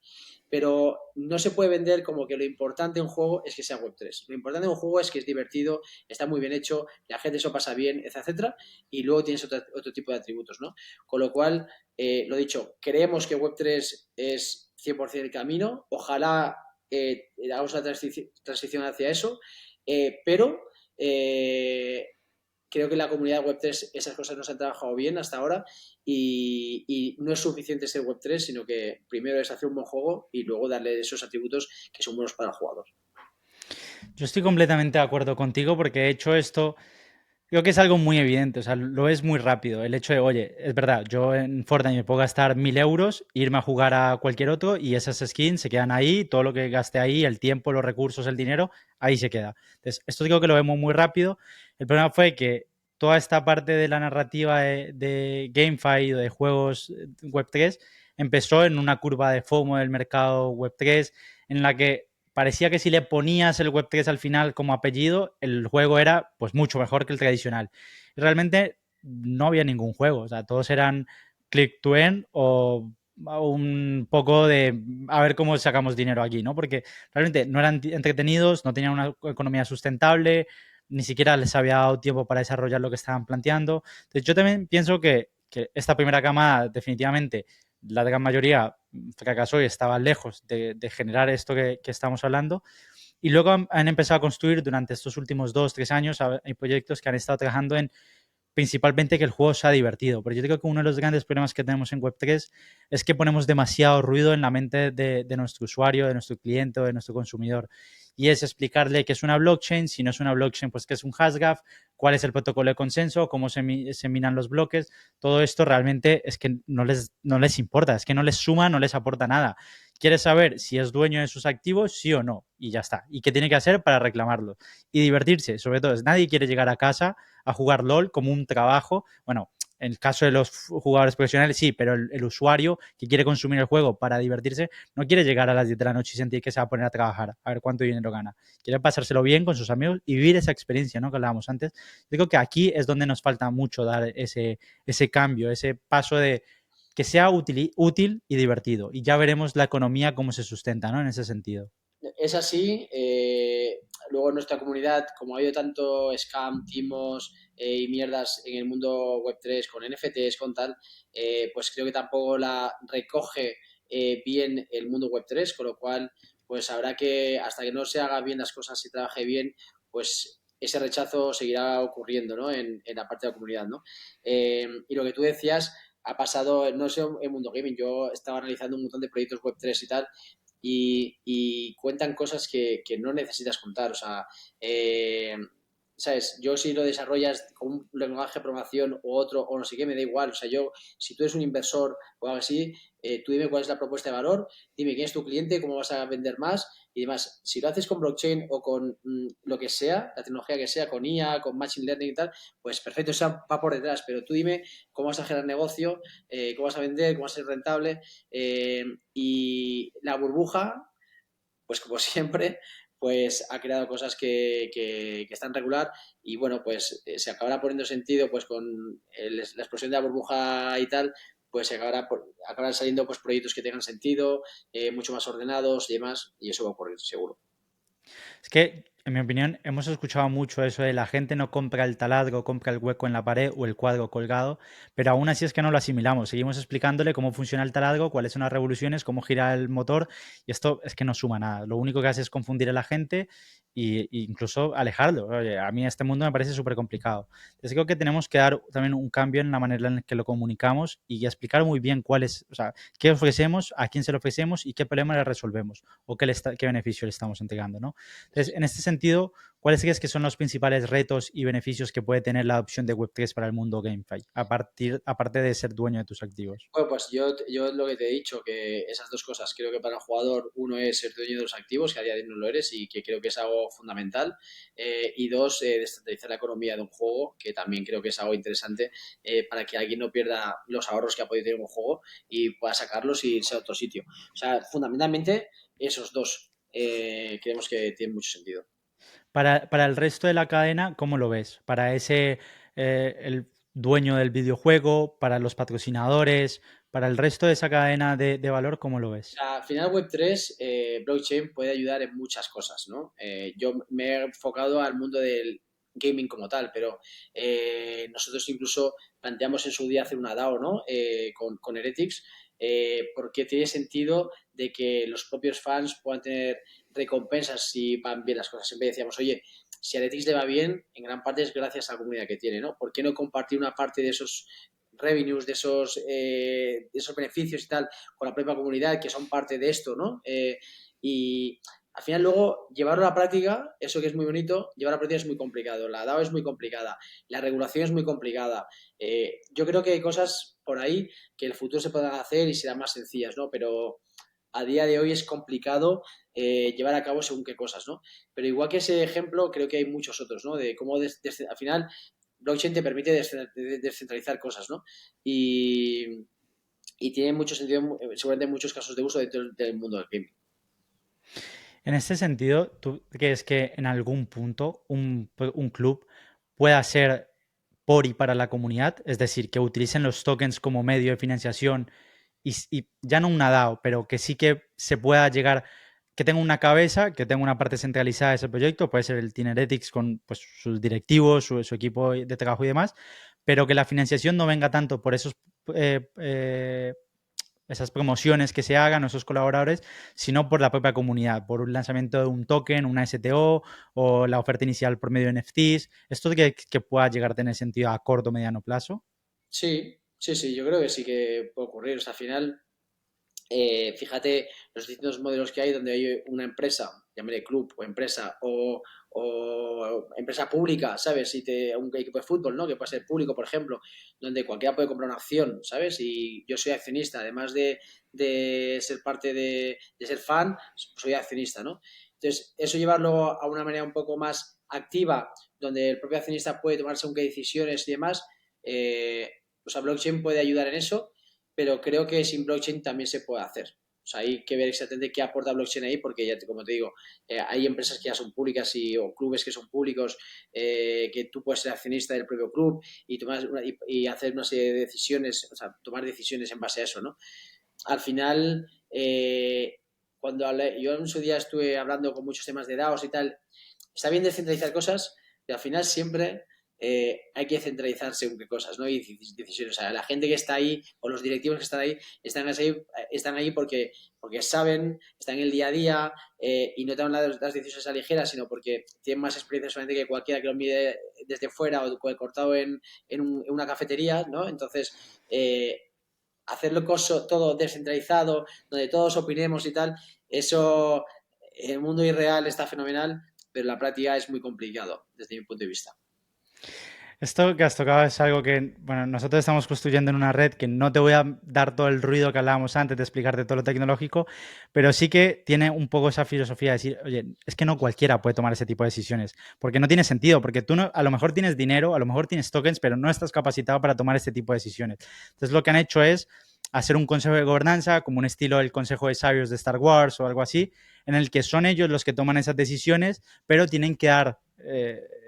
Pero no se puede vender como que lo importante en un juego es que sea Web3. Lo importante en un juego es que es divertido, está muy bien hecho, la gente eso pasa bien, etcétera, y luego tienes otro tipo de atributos, ¿no? Con lo cual, lo dicho, creemos que Web3 es 100% el camino, ojalá hagamos una transición hacia eso, pero creo que en la comunidad Web3 esas cosas no se han trabajado bien hasta ahora y no es suficiente ser Web3, sino que primero es hacer un buen juego y luego darle esos atributos que son buenos para el jugador. Yo estoy completamente de acuerdo contigo porque he hecho esto. Creo que es algo muy evidente, o sea, lo es muy rápido. El hecho de, oye, es verdad, yo en Fortnite me puedo gastar 1.000 euros, irme a jugar a cualquier otro y esas skins se quedan ahí, todo lo que gaste ahí, el tiempo, los recursos, el dinero, ahí se queda. Entonces, esto digo que lo vemos muy rápido. El problema fue que toda esta parte de la narrativa de GameFi o de juegos Web3 empezó en una curva de FOMO del mercado Web3 en la que parecía que si le ponías el Web3 al final como apellido, el juego era pues mucho mejor que el tradicional. Y realmente no había ningún juego, o sea, todos eran click to earn o un poco de a ver cómo sacamos dinero aquí, ¿no? Porque realmente no eran entretenidos, no tenían una economía sustentable, ni siquiera les había dado tiempo para desarrollar lo que estaban planteando. Entonces yo también pienso que esta primera cama definitivamente la gran mayoría fracasó y estaba lejos de generar esto que estamos hablando. Y luego han empezado a construir durante estos últimos 2 o 3 años, hay proyectos que han estado trabajando en principalmente que el juego sea divertido. Pero yo creo que uno de los grandes problemas que tenemos en Web3 es que ponemos demasiado ruido en la mente de nuestro usuario, de nuestro cliente o de nuestro consumidor. y es explicarle qué es una blockchain, si no es una blockchain, pues qué es un hashgraph, cuál es el protocolo de consenso, cómo se minan los bloques. Todo esto realmente es que no les importa, es que no les suma, no les aporta nada. Quiere saber si es dueño de sus activos, sí o no, y ya está. Y qué tiene que hacer para reclamarlo. Y divertirse, sobre todo. Nadie quiere llegar a casa a jugar LOL como un trabajo. Bueno, en el caso de los jugadores profesionales, sí, pero el usuario que quiere consumir el juego para divertirse no quiere llegar a las 10 de la noche y sentir que se va a poner a trabajar, a ver cuánto dinero gana. Quiere pasárselo bien con sus amigos y vivir esa experiencia, ¿no? Que hablábamos antes. Digo que aquí es donde nos falta mucho dar ese cambio, ese paso de que sea útil y divertido. Y ya veremos la economía cómo se sustenta, ¿no? En ese sentido. Es así. Luego en nuestra comunidad, como ha habido tanto scam, timos y mierdas en el mundo Web3 con NFTs, con tal, pues creo que tampoco la recoge bien el mundo Web3, con lo cual, pues habrá que, hasta que no se haga bien las cosas y trabaje bien, pues ese rechazo seguirá ocurriendo, ¿no? En la parte de la comunidad, ¿no? Y lo que tú decías ha pasado, no sé, en mundo gaming. Yo estaba analizando un montón de proyectos Web3 y tal, y cuentan cosas que no necesitas contar. O sea, ¿sabes? Yo si lo desarrollas con un lenguaje de programación u otro o no sé qué, me da igual. O sea, yo, si tú eres un inversor o algo así, tú dime cuál es la propuesta de valor, dime quién es tu cliente, cómo vas a vender más y demás. Si lo haces con blockchain o con lo que sea, la tecnología que sea, con IA, con machine learning y tal, pues perfecto, eso va por detrás. Pero tú dime cómo vas a generar negocio, cómo vas a vender, cómo vas a ser rentable. Y la burbuja, pues como siempre, pues ha creado cosas que están regular y bueno, pues se acabará poniendo sentido pues con la explosión de la burbuja y tal, pues se acabarán saliendo pues proyectos que tengan sentido, mucho más ordenados y demás, y eso va a ocurrir seguro. Es que, en mi opinión, hemos escuchado mucho eso de la gente no compra el taladro, compra el hueco en la pared o el cuadro colgado, pero aún así es que no lo asimilamos. Seguimos explicándole cómo funciona el taladro, cuáles son las revoluciones, cómo gira el motor, y esto es que no suma nada. Lo único que hace es confundir a la gente e incluso alejarlo. Oye, a mí este mundo me parece súper complicado. Entonces creo que tenemos que dar también un cambio en la manera en la que lo comunicamos y explicar muy bien cuál es, o sea, qué ofrecemos, a quién se lo ofrecemos y qué problema le resolvemos o qué beneficio le estamos entregando, ¿no? Entonces, en este sentido, ¿cuáles crees que son los principales retos y beneficios que puede tener la adopción de Web3 para el mundo GameFi, aparte de ser dueño de tus activos? Bueno, pues yo lo que te he dicho, que esas dos cosas, creo que para el jugador, uno es ser dueño de los activos, que a día de hoy no lo eres y que creo que es algo fundamental, y dos, descentralizar la economía de un juego, que también creo que es algo interesante, para que alguien no pierda los ahorros que ha podido tener un juego y pueda sacarlos y irse a otro sitio. O sea, fundamentalmente esos dos creemos que tienen mucho sentido. Para el resto de la cadena, ¿cómo lo ves? Para el dueño del videojuego, para los patrocinadores, para el resto de esa cadena de valor, ¿cómo lo ves? Sea, al final Web3, blockchain puede ayudar en muchas cosas, ¿no? Yo me he enfocado al mundo del gaming como tal, pero nosotros incluso planteamos en su día hacer una DAO, ¿no? Con Heretics, porque tiene sentido de que los propios fans puedan tener recompensas si van bien las cosas. Siempre decíamos, oye, si a Heretics le va bien, en gran parte es gracias a la comunidad que tiene, ¿no? ¿Por qué no compartir una parte de esos revenues, de esos beneficios y tal, con la propia comunidad que son parte de esto, ¿no? Y al final luego llevarlo a la práctica, eso que es muy bonito, llevar a la práctica es muy complicado. La DAO es muy complicada, la regulación es muy complicada. Yo creo que hay cosas por ahí que en el futuro se puedan hacer y serán más sencillas, ¿no? Pero a día de hoy es complicado llevar a cabo según qué cosas, ¿no? Pero igual que ese ejemplo, creo que hay muchos otros, ¿no? De cómo al final blockchain te permite descentralizar cosas, ¿no? Y, y tiene mucho sentido, seguramente en muchos casos de uso dentro del mundo del gaming. En este sentido, ¿tú crees que en algún punto un club pueda ser por y para la comunidad? Es decir, que utilicen los tokens como medio de financiación y ya no una DAO, pero que sí que se pueda llegar, que tenga una cabeza, que tenga una parte centralizada de ese proyecto, puede ser el Teneretics con pues, sus directivos, su equipo de trabajo y demás, pero que la financiación no venga tanto por eh, eh, esas promociones que se hagan o esos colaboradores, sino por la propia comunidad, por un lanzamiento de un token, una STO o la oferta inicial por medio de NFTs. ¿Esto que pueda llegar a tener sentido a corto o mediano plazo? Sí, sí, sí, yo creo que sí que puede ocurrir. O sea, al final, fíjate los distintos modelos que hay donde hay una empresa. llamaré club o empresa o empresa pública, ¿sabes? Un equipo de fútbol, ¿no? Que puede ser público, por ejemplo, donde cualquiera puede comprar una acción, ¿sabes? Y yo soy accionista, además de ser parte de ser fan, soy accionista, ¿no? Entonces, eso llevarlo a una manera un poco más activa, donde el propio accionista puede tomar según qué decisiones y demás, pues a blockchain puede ayudar en eso, pero creo que sin blockchain también se puede hacer. O sea, hay que ver exactamente qué aporta blockchain ahí, porque ya, como te digo, hay empresas que ya son públicas o clubes que son públicos, que tú puedes ser accionista del propio club y hacer una serie de decisiones, o sea, tomar decisiones en base a eso, ¿no? Al final, yo en su día estuve hablando con muchos temas de DAOs y tal, está bien descentralizar cosas, pero al final siempre hay que centralizar según qué cosas, ¿no? Y decisiones. O sea, la gente que está ahí o los directivos que están ahí porque saben, están en el día a día y no toman las decisiones a ligeras, sino porque tienen más experiencia solamente que cualquiera que lo mide desde fuera o cortado en una cafetería, ¿no? Entonces, hacerlo todo descentralizado, donde todos opinemos y tal, eso en el mundo irreal está fenomenal, pero en la práctica es muy complicado desde mi punto de vista. Esto que has tocado es algo que, bueno, nosotros estamos construyendo en una red que no te voy a dar todo el ruido que hablábamos antes de explicarte todo lo tecnológico, pero sí que tiene un poco esa filosofía de decir, oye, es que no cualquiera puede tomar ese tipo de decisiones, porque no tiene sentido, porque tú no, a lo mejor tienes dinero, a lo mejor tienes tokens, pero no estás capacitado para tomar este tipo de decisiones. Entonces lo que han hecho es hacer un consejo de gobernanza, como un estilo del Consejo de Sabios de Star Wars o algo así, en el que son ellos los que toman esas decisiones, pero tienen que dar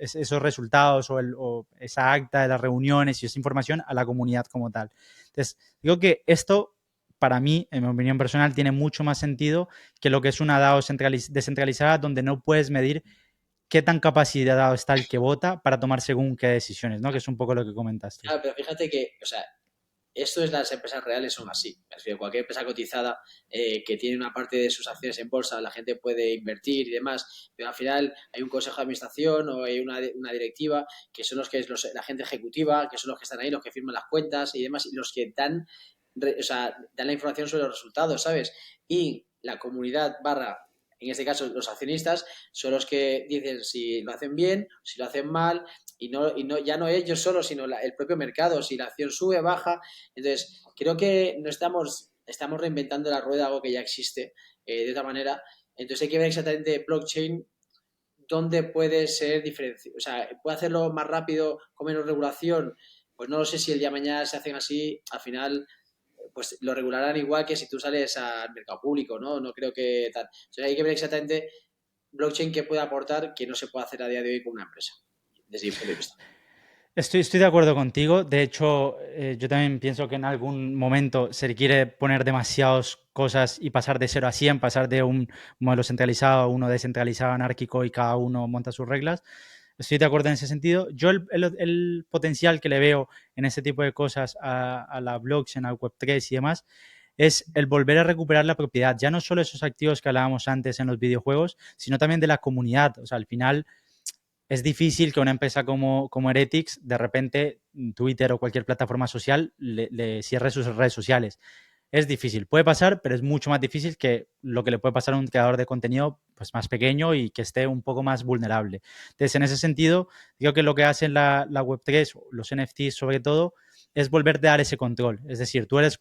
esos resultados o esa acta de las reuniones y esa información a la comunidad como tal. Entonces, digo que esto, para mí, en mi opinión personal, tiene mucho más sentido que lo que es una DAO descentralizada donde no puedes medir qué tan capacitado está el que vota para tomar según qué decisiones, ¿no? Que es un poco lo que comentas tú. Claro, pero fíjate que, o sea, esto es las empresas reales son así. Me refiero, cualquier empresa cotizada que tiene una parte de sus acciones en bolsa, la gente puede invertir y demás, pero al final hay un consejo de administración o hay una directiva que son la gente ejecutiva, que son los que están ahí, los que firman las cuentas y demás, y los que dan la información sobre los resultados, ¿sabes? Y la comunidad barra, en este caso los accionistas, son los que dicen si lo hacen bien, si lo hacen mal, y no ya no ellos solos, sino el propio mercado, si la acción sube, baja. Entonces, creo que no estamos reinventando la rueda, algo que ya existe de otra manera. Entonces hay que ver exactamente blockchain dónde puede ser diferente. O sea, puede hacerlo más rápido con menos regulación. Pues no lo sé si el día de mañana se hacen así, al final pues lo regularán igual que si tú sales al mercado público, ¿no? No creo que tal. O sea, hay que ver exactamente blockchain que puede aportar que no se puede hacer a día de hoy con una empresa, desde mi punto de vista. Estoy de acuerdo contigo. De hecho, yo también pienso que en algún momento se quiere poner demasiadas cosas y pasar de 0 a 100, pasar de un modelo centralizado a uno descentralizado, anárquico y cada uno monta sus reglas. Estoy de acuerdo en ese sentido. Yo el potencial que le veo en ese tipo de cosas a la blockchain, al Web3 y demás, es el volver a recuperar la propiedad. Ya no solo esos activos que hablábamos antes en los videojuegos, sino también de la comunidad. O sea, al final es difícil que una empresa como Heretics de repente Twitter o cualquier plataforma social le cierre sus redes sociales. Es difícil, puede pasar, pero es mucho más difícil que lo que le puede pasar a un creador de contenido pues, más pequeño y que esté un poco más vulnerable. Entonces, en ese sentido, digo que lo que hacen la Web3, los NFTs sobre todo, es volverte a dar ese control. Es decir, tú eres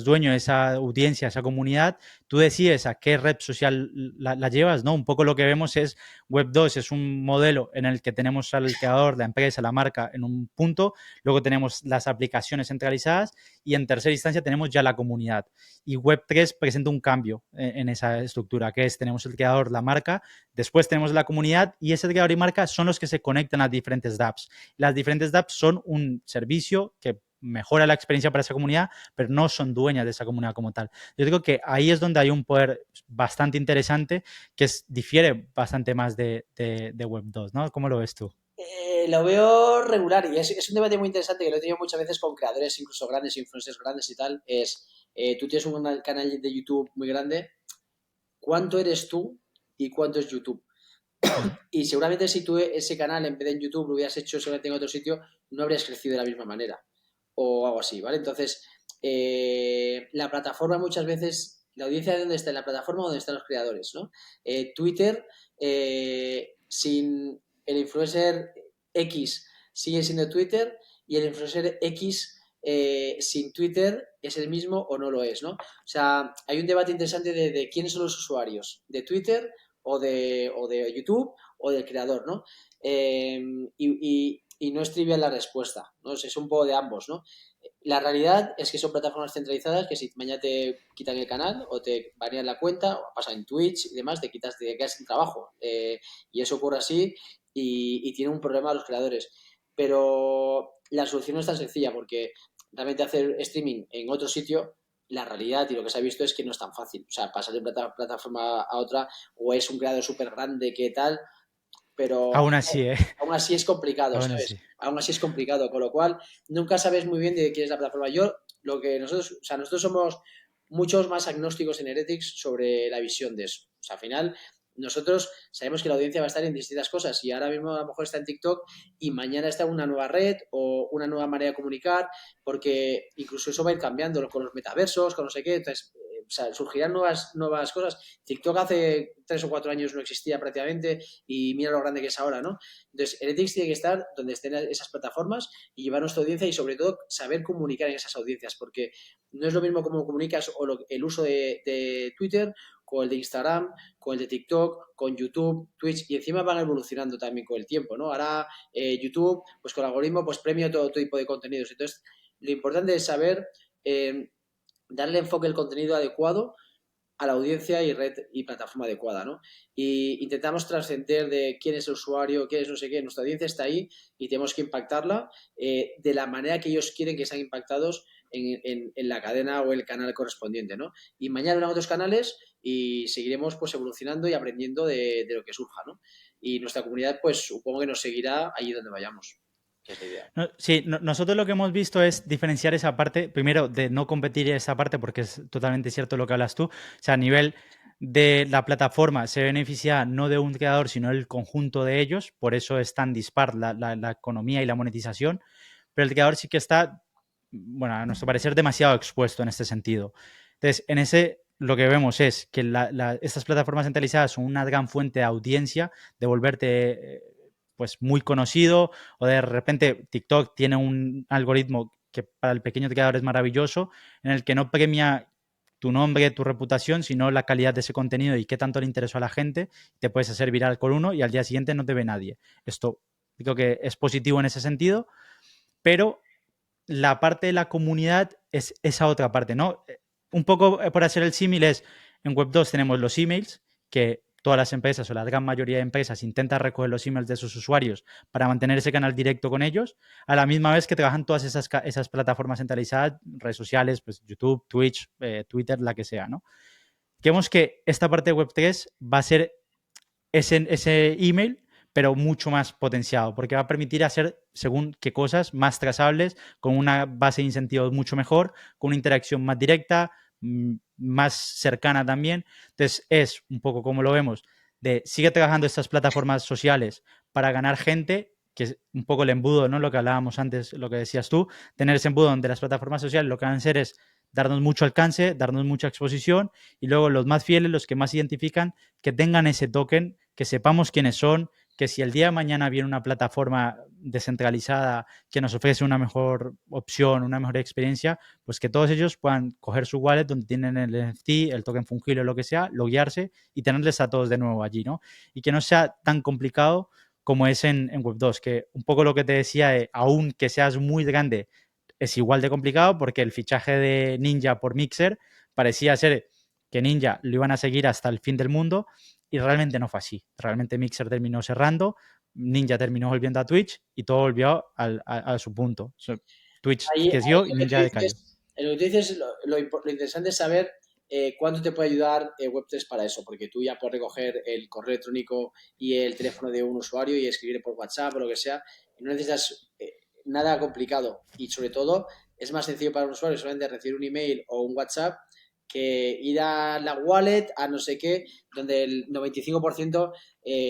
dueño de esa audiencia, esa comunidad, tú decides a qué red social la llevas, ¿no? Un poco lo que vemos es Web2 es un modelo en el que tenemos al creador, la empresa, la marca en un punto, luego tenemos las aplicaciones centralizadas y en tercera instancia tenemos ya la comunidad. Y Web3 presenta un cambio en esa estructura, que es tenemos el creador, la marca, después tenemos la comunidad y ese creador y marca son los que se conectan a diferentes dApps. Las diferentes dApps son un servicio que mejora la experiencia para esa comunidad, pero no son dueñas de esa comunidad como tal. Yo digo que ahí es donde hay un poder bastante interesante que difiere bastante más de Web2, ¿no? ¿Cómo lo ves tú? Lo veo regular y es un debate muy interesante que lo he tenido muchas veces con creadores, incluso grandes, influencers grandes y tal. Tú tienes un canal de YouTube muy grande, ¿cuánto eres tú y cuánto es YouTube? Y seguramente si tú ese canal en vez de en YouTube lo hubieras hecho seguramente en otro sitio, no habrías crecido de la misma manera o algo así, ¿vale? Entonces, la plataforma muchas veces la audiencia de dónde está, en la plataforma donde están los creadores, ¿no? Twitter, sin el influencer X sigue siendo Twitter y el influencer X sin Twitter es el mismo o no lo es, ¿no? O sea, hay un debate interesante de quiénes son los usuarios, de Twitter o de YouTube o del creador, ¿no? Y no es trivial la respuesta, ¿no? Es un poco de ambos, ¿no? La realidad es que son plataformas centralizadas que si mañana te quitan el canal o te banean la cuenta, o pasa en Twitch y demás, te quedas sin trabajo. Y eso ocurre así y tiene un problema los creadores. Pero la solución no es tan sencilla porque realmente hacer streaming en otro sitio, la realidad y lo que se ha visto es que no es tan fácil. O sea, pasar de plataforma a otra o es un creador súper grande que tal, pero Aún así, ¿eh? aún así es complicado, Aún ¿sabes? así. Aún así es complicado, con lo cual nunca sabes muy bien de quién es la plataforma. Yo, lo que nosotros, o sea, nosotros somos muchos más agnósticos en Heretics sobre la visión de eso. O sea, al final, nosotros sabemos que la audiencia va a estar en distintas cosas y ahora mismo a lo mejor está en TikTok y mañana está en una nueva red o una nueva manera de comunicar, porque incluso eso va a ir cambiando con los metaversos, con no sé qué. Entonces, o sea, surgirán nuevas cosas. TikTok hace 3 o 4 años no existía prácticamente y mira lo grande que es ahora, ¿no? Entonces, Heretics tiene que estar donde estén esas plataformas y llevar nuestra audiencia y sobre todo saber comunicar en esas audiencias, porque no es lo mismo cómo comunicas el uso de Twitter con el de Instagram, con el de TikTok, con YouTube, Twitch, y encima van evolucionando también con el tiempo, ¿no? Ahora YouTube, pues con el algoritmo, pues premia todo tipo de contenidos. Entonces, lo importante es saber darle enfoque al contenido adecuado a la audiencia y red y plataforma adecuada, ¿no? Y intentamos trascender de quién es el usuario, quién es no sé qué, nuestra audiencia está ahí y tenemos que impactarla de la manera que ellos quieren que sean impactados en la cadena o el canal correspondiente, ¿no? Y mañana en otros canales y seguiremos pues evolucionando y aprendiendo de lo que surja, ¿no? Y nuestra comunidad pues supongo que nos seguirá allí donde vayamos, que es la idea. Sí, nosotros lo que hemos visto es diferenciar esa parte, primero, de no competir esa parte, porque es totalmente cierto lo que hablas tú. O sea, a nivel de la plataforma se beneficia no de un creador, sino el conjunto de ellos, por eso es tan dispar la economía y la monetización, pero el creador sí que está, bueno, a nuestro parecer, demasiado expuesto en este sentido. Entonces, en ese lo que vemos es que estas plataformas centralizadas son una gran fuente de audiencia, de volverte pues muy conocido, o de repente TikTok tiene un algoritmo que para el pequeño creador es maravilloso, en el que no premia tu nombre, tu reputación, sino la calidad de ese contenido y qué tanto le interesó a la gente. Te puedes hacer viral con uno y al día siguiente no te ve nadie. Esto creo que es positivo en ese sentido, pero la parte de la comunidad es esa otra parte, ¿no? Un poco por hacer el símil es, en Web2 tenemos los emails, que todas las empresas o la gran mayoría de empresas intentan recoger los emails de sus usuarios para mantener ese canal directo con ellos, a la misma vez que trabajan todas esas plataformas centralizadas, redes sociales, pues YouTube, Twitch, Twitter, la que sea, ¿no? Vemos que esta parte de Web3 va a ser ese email, pero mucho más potenciado, porque va a permitir hacer según qué cosas más trazables, con una base de incentivos mucho mejor, con una interacción más directa, más cercana también. Entonces es un poco como lo vemos, de sigue trabajando estas plataformas sociales para ganar gente, que es un poco el embudo, ¿no? Lo que hablábamos antes, lo que decías tú, tener ese embudo donde las plataformas sociales lo que van a hacer es darnos mucho alcance, darnos mucha exposición y luego los más fieles, los que más identifican, que tengan ese token, que sepamos quiénes son, que si el día de mañana viene una plataforma descentralizada que nos ofrece una mejor opción, una mejor experiencia, pues que todos ellos puedan coger su wallet donde tienen el NFT, el token fungible o lo que sea, loguearse y tenerles a todos de nuevo allí, ¿no? Y que no sea tan complicado como es en Web2, que un poco lo que te decía, aún que seas muy grande, es igual de complicado porque el fichaje de Ninja por Mixer parecía ser que Ninja lo iban a seguir hasta el fin del mundo y realmente no fue así. Realmente Mixer terminó cerrando, Ninja terminó volviendo a Twitch y todo volvió a su punto. O sea, Twitch Ahí creció y Ninja decayó. en lo que tú dices, lo interesante es saber cuánto te puede ayudar Web3 para eso, porque tú ya puedes recoger el correo electrónico y el teléfono de un usuario y escribir por WhatsApp o lo que sea, y no necesitas nada complicado. Y sobre todo, es más sencillo para un usuario solamente recibir un email o un WhatsApp que ir a la wallet, a no sé qué, donde el 95%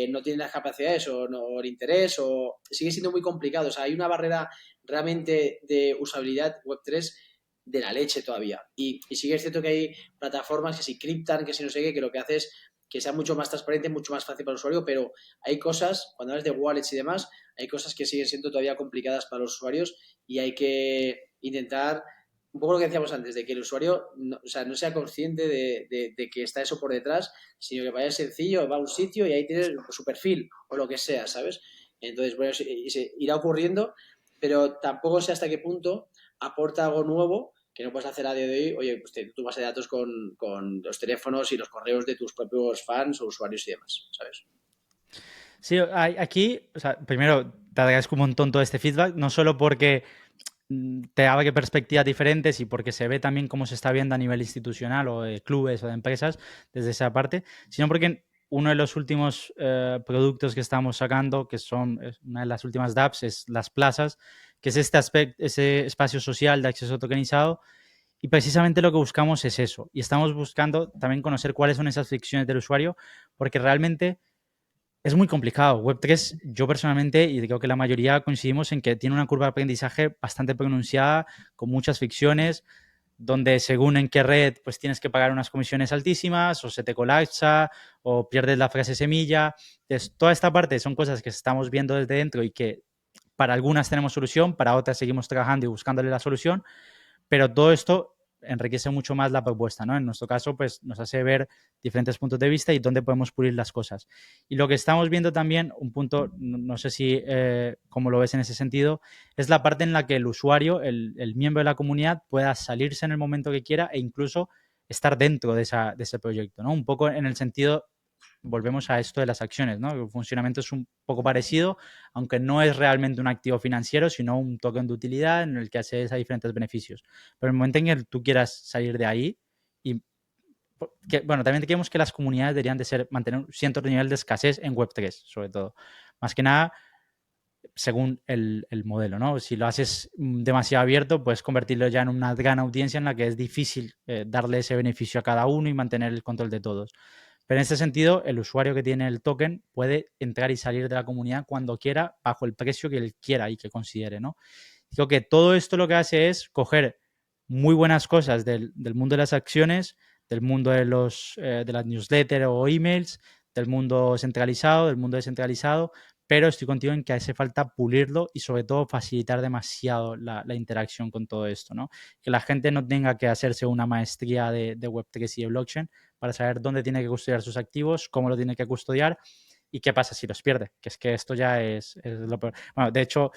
no tiene las capacidades o, no, o el interés, o sigue siendo muy complicado. O sea, hay una barrera realmente de usabilidad Web3 de la leche todavía. Y sí que es cierto que hay plataformas que si criptan, que si no sé qué, que lo que hace es que sea mucho más transparente, mucho más fácil para el usuario, pero hay cosas, cuando hablas de wallets y demás, hay cosas que siguen siendo todavía complicadas para los usuarios y hay que intentar, un poco lo que decíamos antes, de que el usuario no, o sea, no sea consciente de que está eso por detrás, sino que vaya sencillo, va a un sitio y ahí tiene su perfil o lo que sea, ¿sabes? Entonces, bueno, se irá ocurriendo, pero tampoco sé hasta qué punto aporta algo nuevo que no puedes hacer a día de hoy. Oye, pues tu base de datos con los teléfonos y los correos de tus propios fans o usuarios y demás, ¿sabes? Sí, aquí, o sea, primero te agradezco un montón todo este feedback, no solo porque te abre perspectivas diferentes y porque se ve también cómo se está viendo a nivel institucional o de clubes o de empresas desde esa parte, sino porque uno de los últimos productos que estamos sacando, que son una de las últimas dApps, es las plazas, que es este aspecto, ese espacio social de acceso tokenizado. Y precisamente lo que buscamos es eso. Y estamos buscando también conocer cuáles son esas fricciones del usuario, porque realmente es muy complicado. Web3, yo personalmente, y creo que la mayoría coincidimos en que tiene una curva de aprendizaje bastante pronunciada, con muchas fricciones, donde según en qué red, pues tienes que pagar unas comisiones altísimas, o se te colapsa, o pierdes la frase semilla. Entonces, toda esta parte son cosas que estamos viendo desde dentro y que para algunas tenemos solución, para otras seguimos trabajando y buscándole la solución, pero todo esto enriquece mucho más la propuesta, ¿no? En nuestro caso, pues nos hace ver diferentes puntos de vista y dónde podemos pulir las cosas. Y lo que estamos viendo también, un punto, no sé si cómo lo ves en ese sentido, es la parte en la que el usuario, el miembro de la comunidad, pueda salirse en el momento que quiera e incluso estar dentro de ese proyecto, ¿no? Un poco en el sentido, volvemos a esto de las acciones, ¿no? El funcionamiento es un poco parecido, aunque no es realmente un activo financiero, sino un token de utilidad en el que accedes a diferentes beneficios. Pero en el momento en que tú quieras salir de ahí, y que, bueno, también creemos que las comunidades deberían de ser, mantener un cierto nivel de escasez en Web3, sobre todo. Más que nada, según el modelo, ¿no? Si lo haces demasiado abierto, puedes convertirlo ya en una gran audiencia en la que es difícil darle ese beneficio a cada uno y mantener el control de todos. Pero en este sentido, el usuario que tiene el token puede entrar y salir de la comunidad cuando quiera, bajo el precio que él quiera y que considere, ¿no? Creo que todo esto lo que hace es coger muy buenas cosas del mundo de las acciones, del mundo de las newsletters o emails, del mundo centralizado, del mundo descentralizado, pero estoy contigo en que hace falta pulirlo y sobre todo facilitar demasiado la interacción con todo esto, ¿no? Que la gente no tenga que hacerse una maestría de Web3 y de blockchain para saber dónde tiene que custodiar sus activos, cómo lo tiene que custodiar y qué pasa si los pierde, que es que esto ya es lo peor. Bueno, de hecho,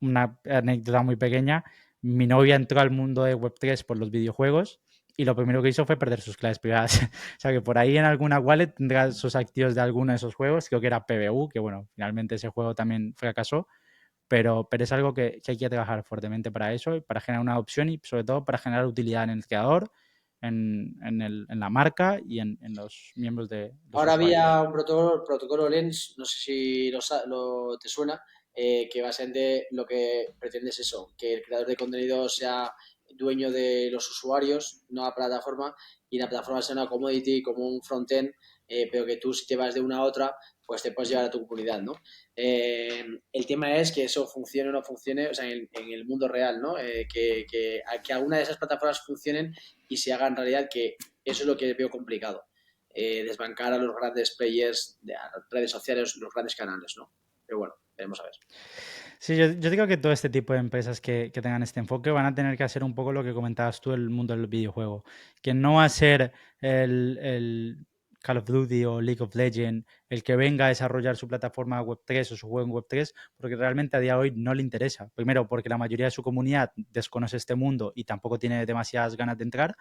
una anécdota muy pequeña, mi novia entró al mundo de Web3 por los videojuegos y lo primero que hizo fue perder sus claves privadas. O sea que por ahí en alguna wallet tendrá sus activos de alguno de esos juegos, creo que era PBU, que bueno, finalmente ese juego también fracasó, pero es algo que hay que trabajar fuertemente para eso, para generar una adopción y sobre todo para generar utilidad en el creador, en la marca y en los miembros de los Ahora usuarios. había un protocolo Lens, no sé si te suena, que básicamente lo que pretende es eso, que el creador de contenido sea dueño de los usuarios, no la plataforma, y la plataforma sea una commodity como un frontend, pero que tú si te vas de una a otra, pues te puedes llevar a tu comunidad, ¿no? El tema es que eso funcione o no funcione, o sea, en el mundo real, ¿no? Que alguna de esas plataformas funcionen y se haga en realidad, que eso es lo que veo complicado, desbancar a los grandes players de redes sociales, los grandes canales, ¿no? Pero bueno, veremos a ver. Sí, yo digo que todo este tipo de empresas que tengan este enfoque van a tener que hacer un poco lo que comentabas tú, el mundo del videojuego. Que no va a ser el Call of Duty o League of Legends el que venga a desarrollar su plataforma Web3 o su juego en Web3, porque realmente a día de hoy no le interesa. Primero, porque la mayoría de su comunidad desconoce este mundo y tampoco tiene demasiadas ganas de entrar.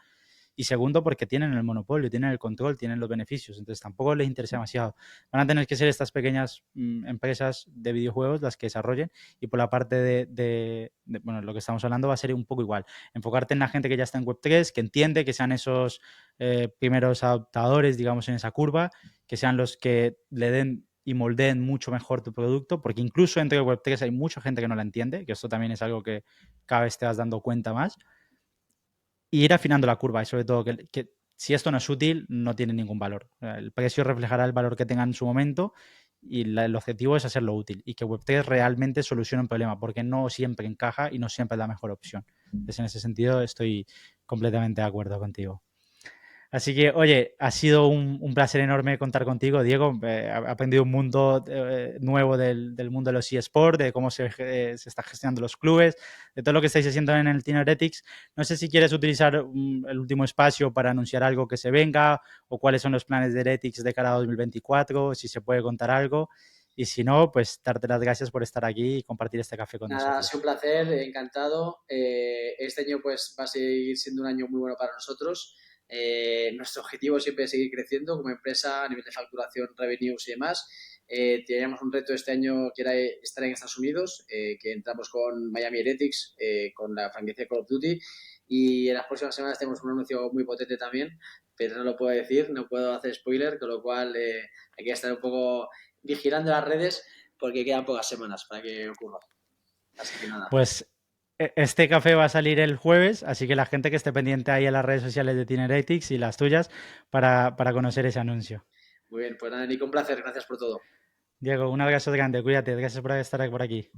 Y segundo, porque tienen el monopolio, tienen el control, tienen los beneficios. Entonces tampoco les interesa demasiado. Van a tener que ser estas pequeñas empresas de videojuegos las que desarrollen. Y por la parte bueno, lo que estamos hablando va a ser un poco igual. Enfocarte en la gente que ya está en Web3, que entiende, que sean esos primeros adaptadores, digamos, en esa curva, que sean los que le den y moldeen mucho mejor tu producto, porque incluso dentro de Web3 hay mucha gente que no la entiende, que esto también es algo que cada vez te vas dando cuenta más, y ir afinando la curva y sobre todo que si esto no es útil, no tiene ningún valor. El precio reflejará el valor que tenga en su momento y el objetivo es hacerlo útil y que Web3 realmente solucione un problema porque no siempre encaja y no siempre es la mejor opción. Entonces, en ese sentido estoy completamente de acuerdo contigo. Así que, oye, ha sido un placer enorme contar contigo, Diego. He aprendido un mundo nuevo del mundo de los eSports, de cómo se está gestionando los clubes, de todo lo que estáis haciendo en el Team Heretics. No sé si quieres utilizar el último espacio para anunciar algo que se venga o cuáles son los planes de Heretics de cara a 2024, si se puede contar algo. Y si no, pues darte las gracias por estar aquí y compartir este café con Nada, ha nosotros. sido un placer, encantado. Este año pues va a seguir siendo un año muy bueno para nosotros. Nuestro objetivo siempre es seguir creciendo como empresa a nivel de facturación, revenues y demás. Teníamos un reto este año que era estar en Estados Unidos, que entramos con Miami Heretics, con la franquicia Call of Duty, y en las próximas semanas tenemos un anuncio muy potente también, pero no lo puedo decir, no puedo hacer spoiler, con lo cual hay que estar un poco vigilando las redes porque quedan pocas semanas para que ocurra. Así que nada. Pues este café va a salir el jueves, así que la gente que esté pendiente ahí en las redes sociales de Tineretics y las tuyas para conocer ese anuncio. Muy bien, pues nada, Nico, un placer. Gracias por todo. Diego, un abrazo grande, cuídate, gracias por estar por aquí.